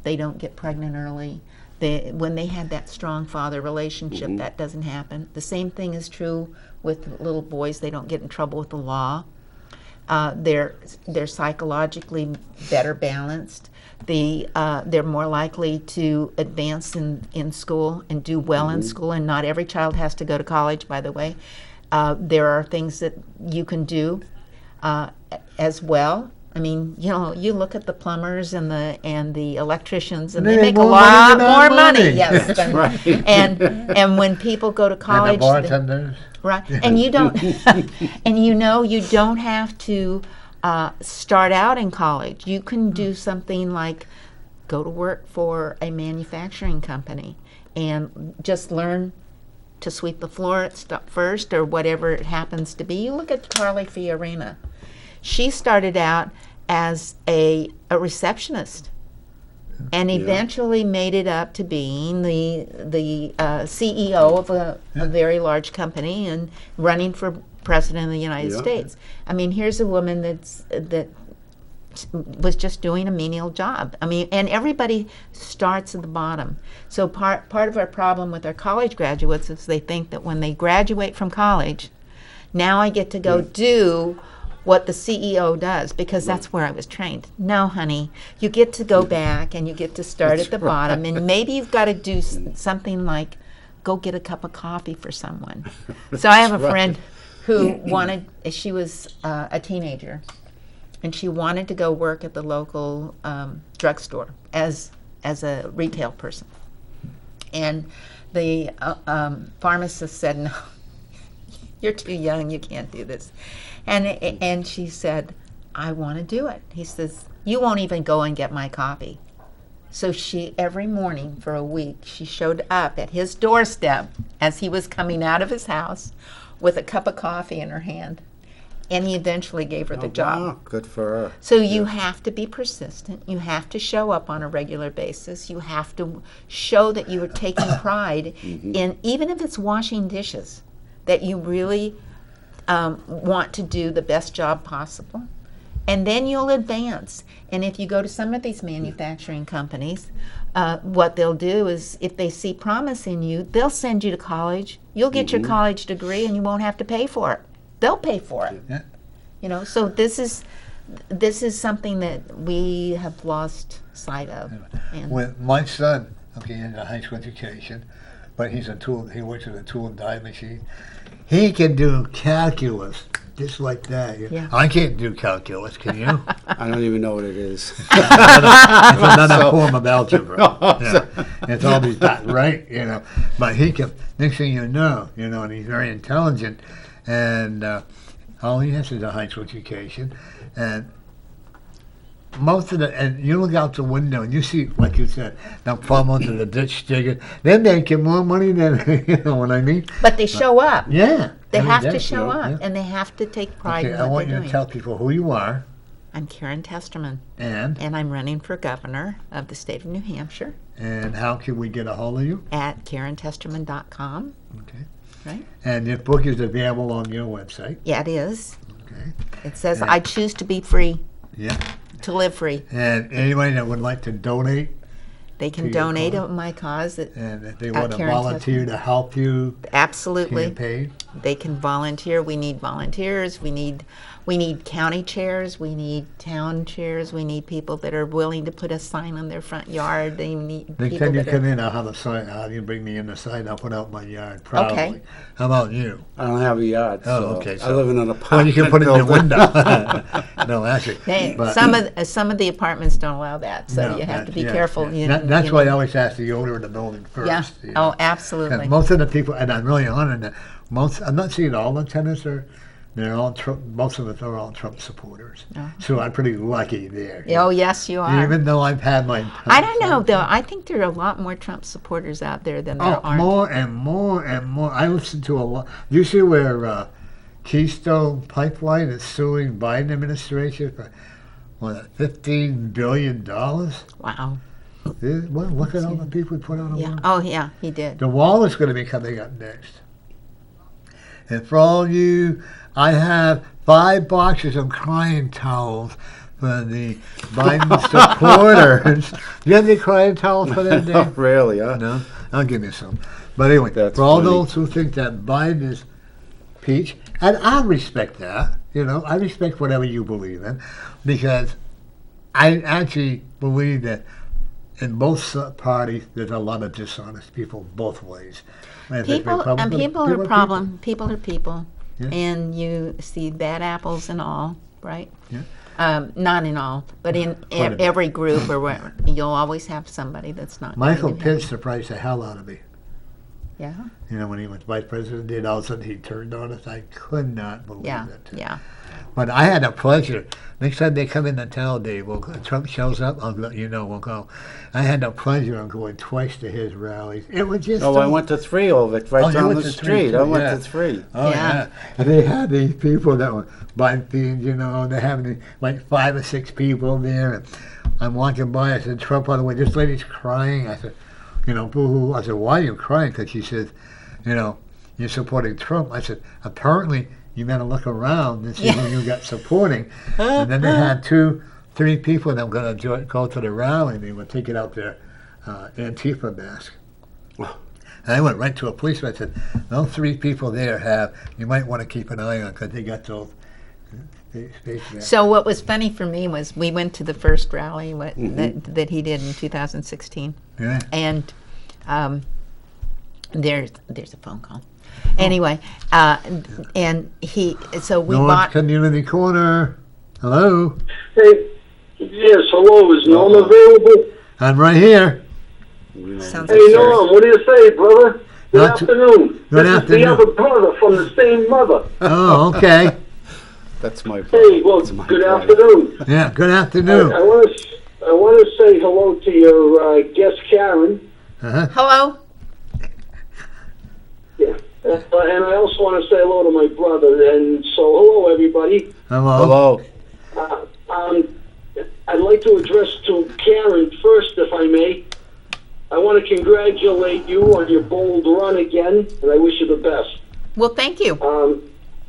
They don't get pregnant early. When they have that strong father relationship, that doesn't happen. The same thing is true with little boys. They don't get in trouble with the law. They're psychologically better balanced. They're more likely to advance in school and do well in school. And not every child has to go to college, by the way. There are things that you can do as well. I mean, you look at the plumbers and the electricians, and they make a lot more money. Yes, right. And when people go to college, and the bartenders. right? And you don't, you don't have to start out in college. You can do something like go to work for a manufacturing company and just learn to sweep the floor first, or whatever it happens to be. You look at Carly Fiorina. She started out as a receptionist, and eventually made it up to being the CEO of a very large company and running for president of the United States. I mean, here's a woman that was just doing a menial job. I mean, and everybody starts at the bottom. So part of our problem with our college graduates is they think that when they graduate from college, now I get to go do what the CEO does, because that's where I was trained. No, honey, you get to go back and you get to start at the bottom, and maybe you've got to do something like go get a cup of coffee for someone. So I have a friend who she was a teenager, and she wanted to go work at the local drugstore as a retail person. And the pharmacist said, no, you're too young, you can't do this. And she said, I want to do it. He says, you won't even go and get my coffee. So she, every morning for a week, she showed up at his doorstep as he was coming out of his house with a cup of coffee in her hand. And he eventually gave her the job. Wow, good for her. So you have to be persistent. You have to show up on a regular basis. You have to show that you are taking pride in, even if it's washing dishes, that you really want to do the best job possible. And then you'll advance. And if you go to some of these manufacturing companies, what they'll do is, if they see promise in you, they'll send you to college. You'll get your college degree and you won't have to pay for it. They'll pay for it. Yeah. You know, so this is something that we have lost sight of. And When my son, okay, he has a high school education, but he works at a tool and die machine. He can do calculus just like that. Yeah. I can't do calculus, can you? I don't even know what it is. It's another form of algebra. Yeah. It's all these dots, right? You know, but he can. Next thing you know, and he's very intelligent, and all he has is a high school education, and and you look out the window and you see, like you said, them farmers in the ditch digging. They're making more money than, you know what I mean? but they show up. Yeah. They I mean, have to that's show real, up, yeah. and they have to take pride Okay, in I what want they're you doing. to tell people who you are, I'm Karen Testerman, and and I'm running for governor of the state of New Hampshire how can we get a hold of you? at KarenTesterman.com. Okay. Right? And your book is available on your website. Yeah, it is. Okay. It says, And- I choose to be free, Yeah. to live free. And anybody that would like to donate, They can To your donate cause? to my cause. and if they want to Karen volunteer to help you Absolutely. campaign, They can volunteer. We need volunteers. We need county chairs. We need town chairs. We need people that are willing to put a sign on their front yard. They need next people time you that come are, in, I'll have a sign. I'll have you bring me in the sign. I'll put out my yard proudly. Okay. How about you? I don't have a yard, Oh, so okay, I so- live in an Well, apartment you can put it in the building. window. No, actually. They- but- some of the apartments don't allow that, so No, you have to be yeah, careful. yeah. You- That's you why I know. always ask the owner of the building first. Yeah. you know. Oh, absolutely. And most of the people, and I'm really honored that I'm not seeing all the tenants they're all Trump, most of us are all Trump supporters. Oh. So I'm pretty lucky there. Oh, yes, you are. Even though I've had my. I don't know, though. I think there are a lot more Trump supporters out there than there Oh, aren't. more and more and more. I listen to a lot. Do you see where Keystone Pipeline is suing Biden administration for $15 billion? Wow. Well, look at all the people we put on the Yeah. wall. Oh, yeah, he did. The wall is going to be coming up next. And for all you, I have 5 boxes of crying towels for the Biden supporters. Do you have any crying towels for them, Dave? Really, huh? No? I'll give you some. But anyway, That's for all funny. those who think that Biden is peach, and I respect that, I respect whatever you believe in, because I actually believe that in both parties there's a lot of dishonest people both ways. And if it's People Republican, people are problem. People are people, Yeah. and you see bad apples in all, right? Yeah. Not in all, but in Quite a bit. every group, or where you'll always have somebody that's not. Michael going to have- Pence surprised the hell out of me. Yeah. When he was vice president, then all of a sudden he turned on us. I could not believe Yeah. it. Yeah. But I had a pleasure. Next time they come into town, Dave, Trump shows up, I'll let you know, we'll go. I had the pleasure of going twice to his rallies. It was just Oh, I went to 3 over it, right Oh, you down went the to 3 street. too, I went yeah. to 3. Oh, Yeah. yeah. And they had these people that were buying things, they're having like 5 or 6 people there. And I'm walking by, I said, Trump on the way, this lady's crying. I said, boo-hoo. I said, why are you crying? Because she says, you're supporting Trump. I said, apparently you better look around and see who you got supporting. And then they had two 3 people that were going to go to the rally. They were taking out their Antifa mask. And I went right to a policeman and said, those 3 people there you might want to keep an eye on because they got those face masks. So what was funny for me was we went to the first rally that he did in 2016. Yeah. And there's a phone call. Anyway, and we North bought. Community Corner. Hello. Hey, yes, hello. Is Norm available? I'm right here. Sounds Hey, like Norm, what do you say, brother? Good Not too- afternoon. Good This is afternoon. the other brother from the same mother. Oh, okay. That's my Hey, well, That's my good brother. afternoon. Yeah, good I afternoon. want to say hello to your guest, Karen. Uh-huh. hello. Yeah. And I also want to say hello to my brother. And so, hello, everybody. Hello. Hello. I'd like to address to Karen first, if I may. I want to congratulate you on your bold run again, and I wish you the best. Well, thank you.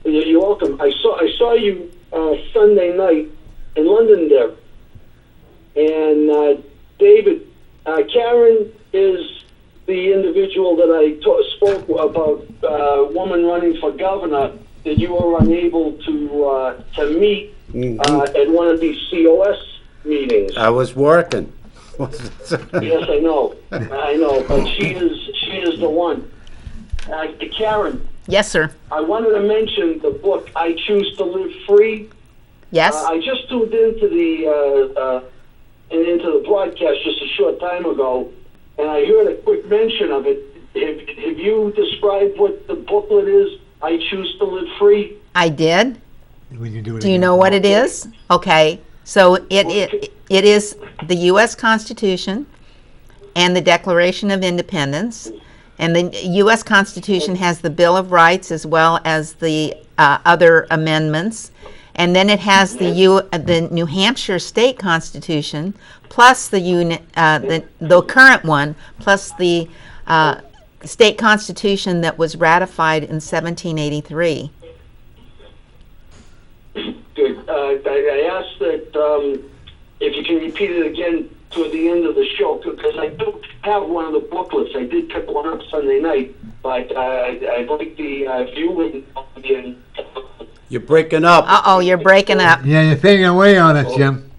You're welcome. I saw you Sunday night in Londonderry, and David, Karen is the individual that I spoke about, woman running for governor that you were unable to meet at one of these COS meetings. I was working. Yes, I know, but she is the one. Karen, Yes, sir. I wanted to mention the book "I Choose to Live Free." Yes. I just tuned into the broadcast just a short time ago, and I heard a quick mention of it. Have you described what the booklet is? "I Choose to Live Free." I did. When you do it Do you again. know what it is? Okay. So it is the U.S. Constitution and the Declaration of Independence. And the U.S. Constitution has the Bill of Rights as well as the other amendments. And then it has the New Hampshire state constitution, plus the current one, plus the state constitution that was ratified in 1783. Good. I asked that if you can repeat it again toward the end of the show, because I do have one of the booklets. I did pick one up Sunday night, but I'd like the viewing. You're breaking up. Uh-oh, you're breaking up. Yeah, you're fading away on us, Jim.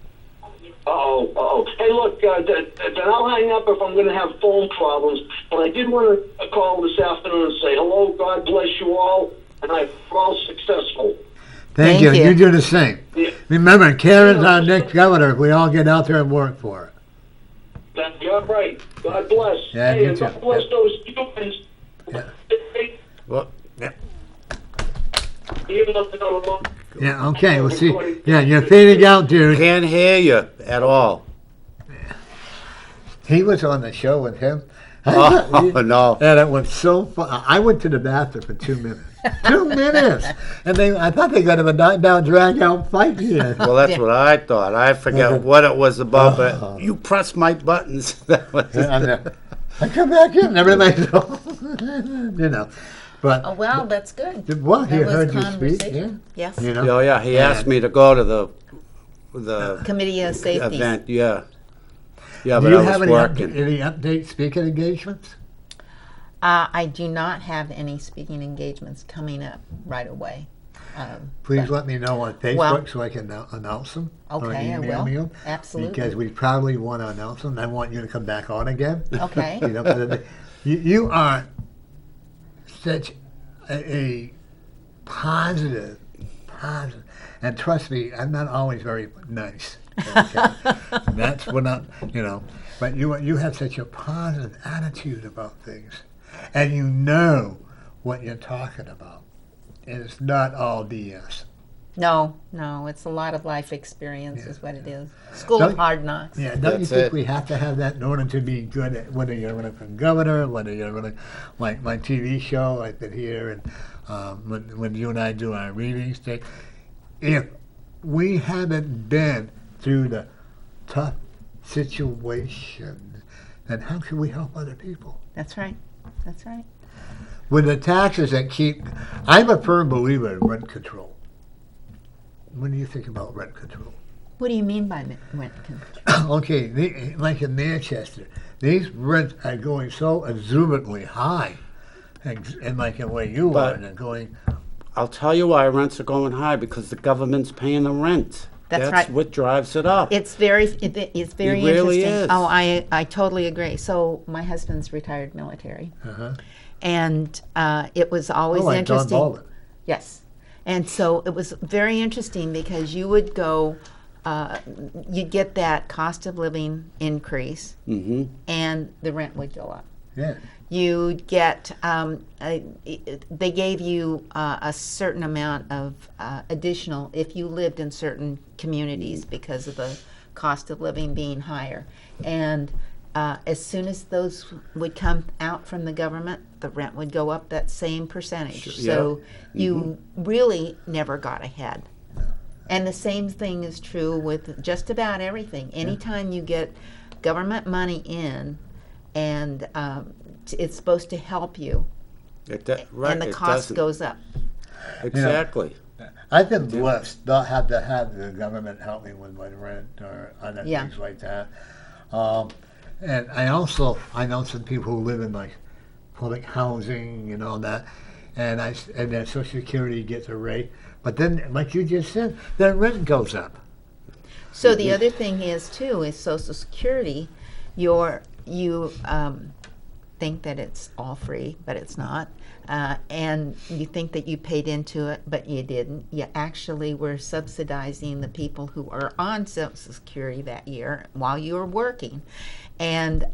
Uh-oh. Hey, look, then I'll hang up if I'm going to have phone problems. But I did want to call this afternoon and say hello, God bless you all, and I hope you're all successful. Thank you. You do the same. Yeah. Remember, Karen's our next governor. We all get out there and work for her. You're right. God bless. Yeah, hey, you and too. God bless those humans. Yeah. Well, Even though they don't look. Yeah, okay, we'll see. Yeah, you're fading out, dude. can't hear you at all. He was on the show with him. Oh, no. And it was so fun. I went to the bathroom for 2 minutes. 2 minutes! And I thought they got him a knockdown, drag-out fight here. Well, that's what I thought. I forget what it was about, but you pressed my buttons. That was I come back in and everybody's you know. But, Oh, well, that's good. well, he That was heard you speak, yeah. conversation. Yes. You know? Oh, yeah, he asked me to go to the Committee of Safety. event, yeah. Yeah, Do but you I have was any, working. any update speaking engagements? I do not have any speaking engagements coming up right away. Please let me know on Facebook Well- so I can announce them. or Okay, I email will. me 'em, Absolutely. Because we probably want to announce them. I want you to come back on again. Okay. You know, but you are such a positive, and trust me, I'm not always very nice. Okay? That's what I'm, but you have such a positive attitude about things, and you know what you're talking about. And it's not all BS. No, it's a lot of life experience is what it is. School Don't- of hard knocks. Yeah, don't you That's think it. we have to have that in order to be good at whether you're running for governor, whether you're running, like my TV show, I've been here, and when you and I do our readings, if we haven't been through the tough situation, then how can we help other people? That's right. That's right. With the taxes that keep, I'm a firm believer in rent control. What do you think about rent control? What do you mean by rent control? Okay, like in Manchester, these rents are going so exuberantly high, and like the way you are, But- and they're going. I'll tell you why rents are going high, because the government's paying the rent. That's That's right. what drives it up. It's very interesting. really is. Oh, I totally agree. So my husband's retired military, and it was always Oh, like Don interesting. Baldwin. Yes, and so it was very interesting because you would go, you'd get that cost of living increase, and the rent would go up. Yeah. You'd get, they gave you a certain amount of additional if you lived in certain communities because of the cost of living being higher. And as soon as those would come out from the government, the rent would go up that same percentage. Sure, So you really never got ahead. And the same thing is true with just about everything. Anytime you get government money in, and it's supposed to help you, Right, and the it cost doesn't. goes up. Exactly. I've been blessed not have to have the government help me with my rent or other Yeah. things like that. And I know some people who live in like public housing, that, and their Social Security gets a rate, but then, like you just said, their rent goes up. So the other thing is too is Social Security. You think that it's all free, but it's not, and you think that you paid into it, but you didn't. You actually were subsidizing the people who are on Social Security that year while you were working. And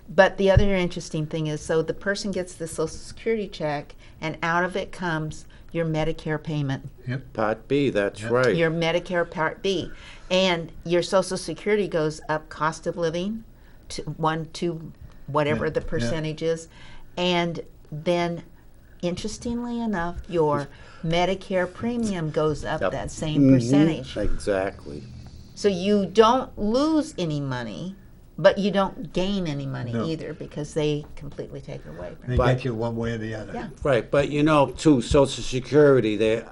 but the other interesting thing is, so the person gets the Social Security check, and out of it comes your Medicare payment, Part B, that's right. your Medicare Part B, and your Social Security goes up, cost of living, to 1, 2, whatever Yeah, the yeah. percentage is, and then, interestingly enough, your Medicare premium goes up Yep. that same percentage. Exactly. So you don't lose any money, but you don't gain any money No. either, because they completely take it away from They you. But- get you one way or the other. Yeah. Right, but too, Social Security,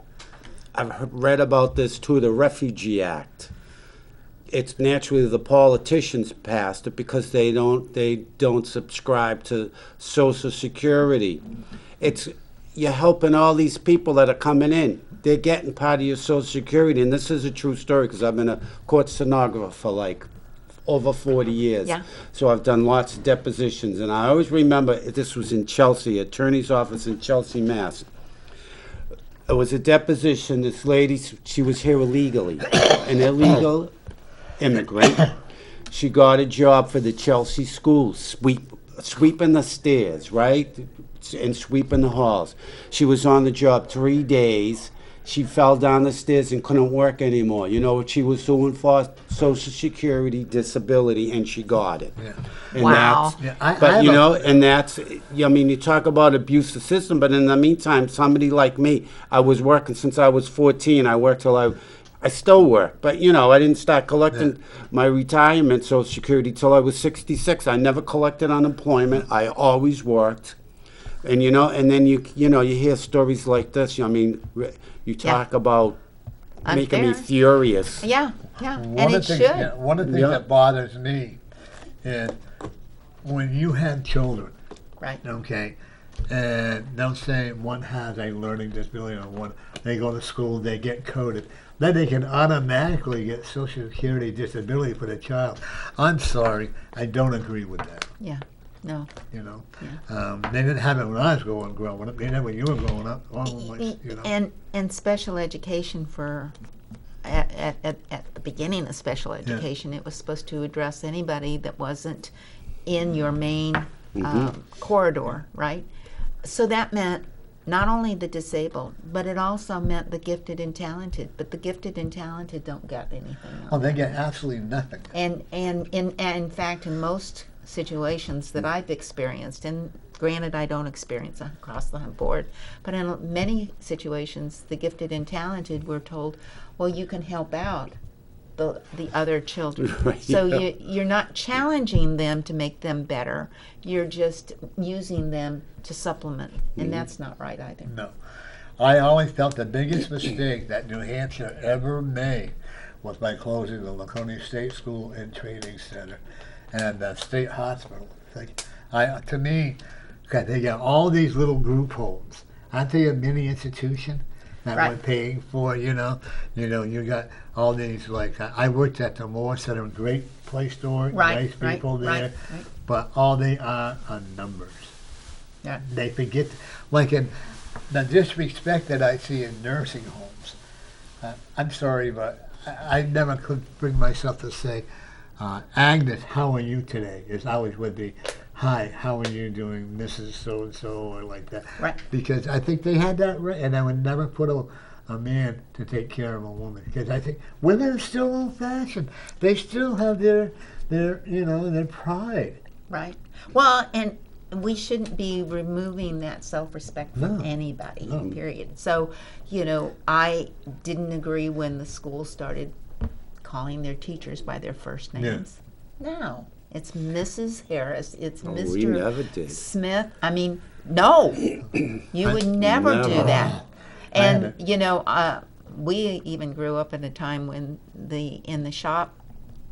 I've read about this too, the Refugee Act. It's naturally the politicians passed it because they don't subscribe to Social Security. You're helping all these people that are coming in. They're getting part of your Social Security, and this is a true story because I've been a court stenographer for like over 40 years. Yeah. So I've done lots of depositions, and I always remember this was in Chelsea, attorney's office in Chelsea, Mass. It was a deposition. This lady, she was here illegally, an illegal immigrant. She got a job for the Chelsea schools, sweeping the stairs, right, and sweeping the halls. She was on the job 3 days. She fell down the stairs and couldn't work anymore. You know what she was doing for? Social Security, disability, and she got it. Yeah. And Wow. that's, Yeah, I but have you a- know, and that's, I mean, you talk about abuse the system, but in the meantime, somebody like me, I was working since I was 14. I worked till I still work, but I didn't start collecting my retirement Social Security till I was 66. I never collected unemployment. I always worked. And and then you hear stories like this. I mean, you talk about making me Unfair. furious. Yeah, yeah, One and of it the should. things, one of the things Yeah. that bothers me is when you have children, Right. okay, and they'll say one has a learning disability or one, they go to school, they get coded, then they can automatically get Social Security disability for the child. I'm sorry, I don't agree with that. Yeah. No. They didn't have it when I was growing up. They didn't when you were growing up. And special education for at the beginning of special education, it was supposed to address anybody that wasn't in your main corridor, right? So that meant not only the disabled, but it also meant the gifted and talented. But the gifted and talented don't get anything else. Oh, they get absolutely nothing. And in fact, in most situations that I've experienced, and granted I don't experience across the board, but in many situations, the gifted and talented were told, well, you can help out the other children. Right, So yeah. you're not challenging them to make them better. You're just using them to supplement, and that's not right either. No. I always felt the biggest mistake that New Hampshire ever made was by closing the Laconia State School and Training Center and the State Hospital. To me, God, they got all these little group homes. Aren't they a mini institution that Right. we're paying for? You know, you got all these I worked at the Moore Center, great place to work, Right, nice right, people there, right. but all they are numbers. Yeah. They forget, in the disrespect that I see in nursing homes. I'm sorry, but I never could bring myself to say, Agnes, how are you today? As always would be, hi, how are you doing, Mrs. So-and-so, or like that. Right. Because I think they had that right, and I would never put a man to take care of a woman. Because I think women are still old-fashioned. They still have their pride. Right. Well, and we shouldn't be removing that self-respect from No. anybody, No. period. So, I didn't agree when the school started calling their teachers by their first names. No. It's Mrs. Harris. It's Oh, Mr. we never did. Smith. I mean, no. You would never do Never. that. I had And, we even grew up in a time when in the shop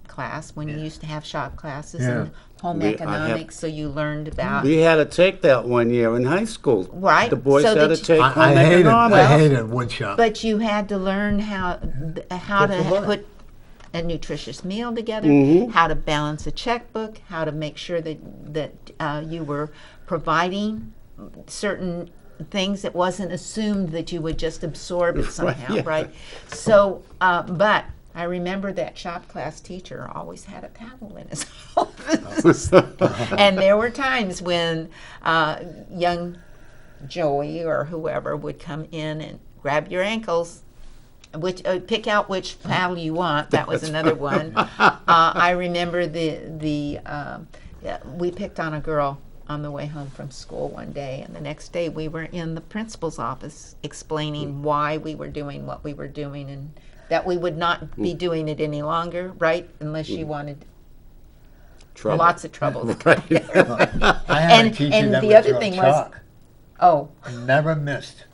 class, when you used to have shop classes Yeah. and home I have- economics, so you learned about We had to take that one year in high school. Right. The boys So had to that you- take I home hated economics. woodshop. But you had to learn how Good to for what? put a nutritious meal together, Mhm. how to balance a checkbook, how to make sure that you were providing certain things that wasn't assumed that you would just absorb it somehow, yeah. right? So, but I remember that shop class teacher always had a paddle in his office. And there were times when young Joey or whoever would come in and grab your ankles, which pick out which paddle you want. That was another one. I remember we picked on a girl on the way home from school one day, and the next day we were in the principal's office explaining why we were doing what we were doing and that we would not be doing it any longer, right? Unless she wanted Trouble. lots of trouble. Right. I had a and- teacher and that the would other throw thing was- chalk. Oh, Never missed.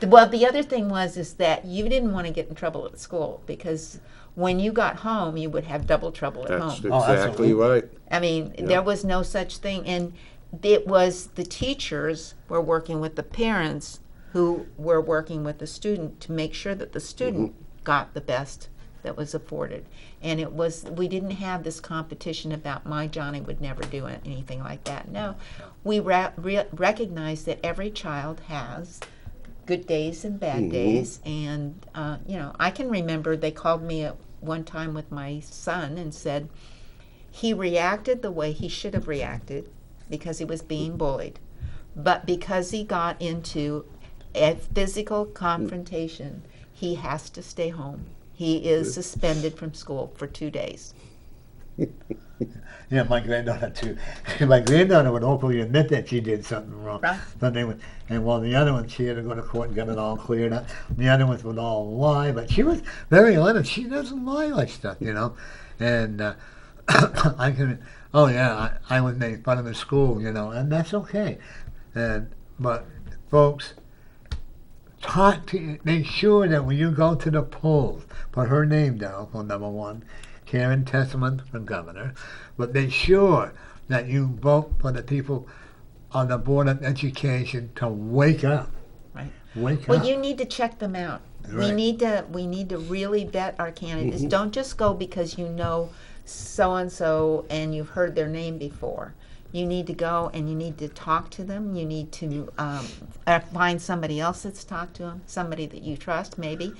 well, the other thing is that you didn't want to get in trouble at school because when you got home, you would have double trouble at That's home. Oh, exactly absolutely. right. I mean, there was no such thing. And it was the teachers were working with the parents who were working with the student to make sure that the student got the best that was afforded. And we didn't have this competition about my Johnny would never do anything like that. No, we recognize that every child has good days and bad days. And, I can remember they called me at one time with my son and said he reacted the way he should have reacted because he was being bullied. But because he got into a physical confrontation, he has to stay home. He is suspended from school for 2 days. Yeah, my granddaughter too. My granddaughter would openly admit that she did something wrong. Right. But the other one, she had to go to court and get it all cleared up. The other ones would all lie, but she was very honest. She doesn't lie like stuff, And I was made fun of in school, and that's okay. But folks, make sure that when you go to the polls, put her name down for number one, Karen Testerman for governor, but make sure that you vote for the people on the Board of Education to wake up. Right. Wake Well, up. you need to check them out. We Right. need to really vet our candidates. Don't just go because you know so and so and you've heard their name before. You need to go and you need to talk to them. You need to find somebody else that's talked to them, somebody that you trust maybe,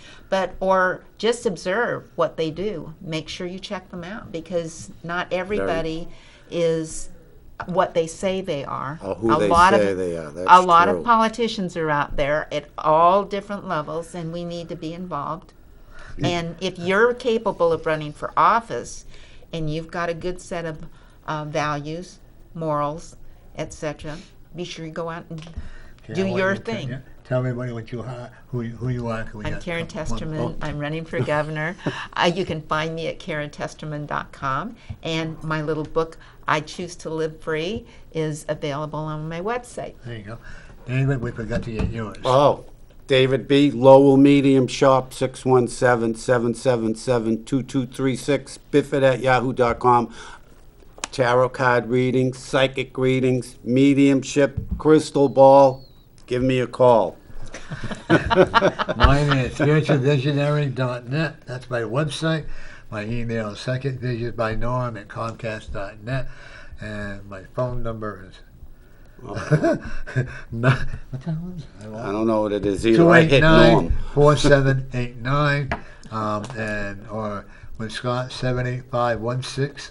or just observe what they do. Make sure you check them out because not everybody is what they say they are. Or who A they lot say of, they are. That's a lot true. of politicians are out there at all different levels, and we need to be involved. And if you're capable of running for office, and you've got a good set of values, morals, etc., be sure you go out and do your thing. Tell everybody what you are, who you are. I'm Karen Testerman. I'm running for governor. You can find me at KarenTesterman.com. And my little book, I Choose to Live Free, is available on my website. There you go. David, we forgot to get yours. Oh, David B., Lowell Medium Shop, 617-777-2236, biffit@yahoo.com. Tarot card readings, psychic readings, mediumship, crystal ball. Give me a call. Mine is spiritualvisionary.net. That's my website. My email is secondvisionbynorm@comcast.net. And my phone number is... What the hell is it? I don't know what it is either. I hit Norm. 289-4789. Or with Scott, 785-16.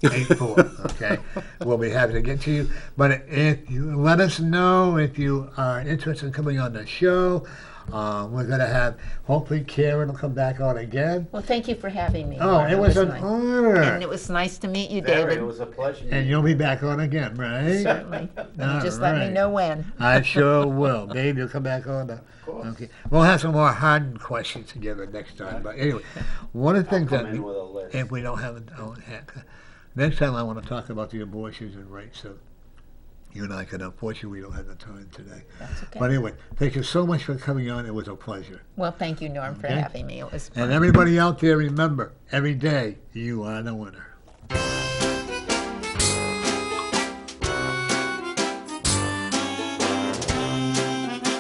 84. Okay, we'll be happy to get to you. But if you let us know if you are interested in coming on the show, we're going to have, hopefully Karen will come back on again. Well, thank you for having me. Oh, Norm. it was an nice. honor. And it was nice to meet you, Barry, David. it was a pleasure. And you'll be back on again, right? Certainly. All Just let me right. know when. I sure will. Babe, you'll come back on. Okay. We'll have some more hardened questions together next time. But anyway, one of the things Come that, in with a list. if we don't have it, next time I want to talk about the abortions and rights. So you and I can, unfortunately, we don't have the time today. That's okay. But anyway, thank you so much for coming on. It was a pleasure. Well, thank you, Norm, for Okay. having me. It was fun. And everybody out there, remember, every day you are the winner.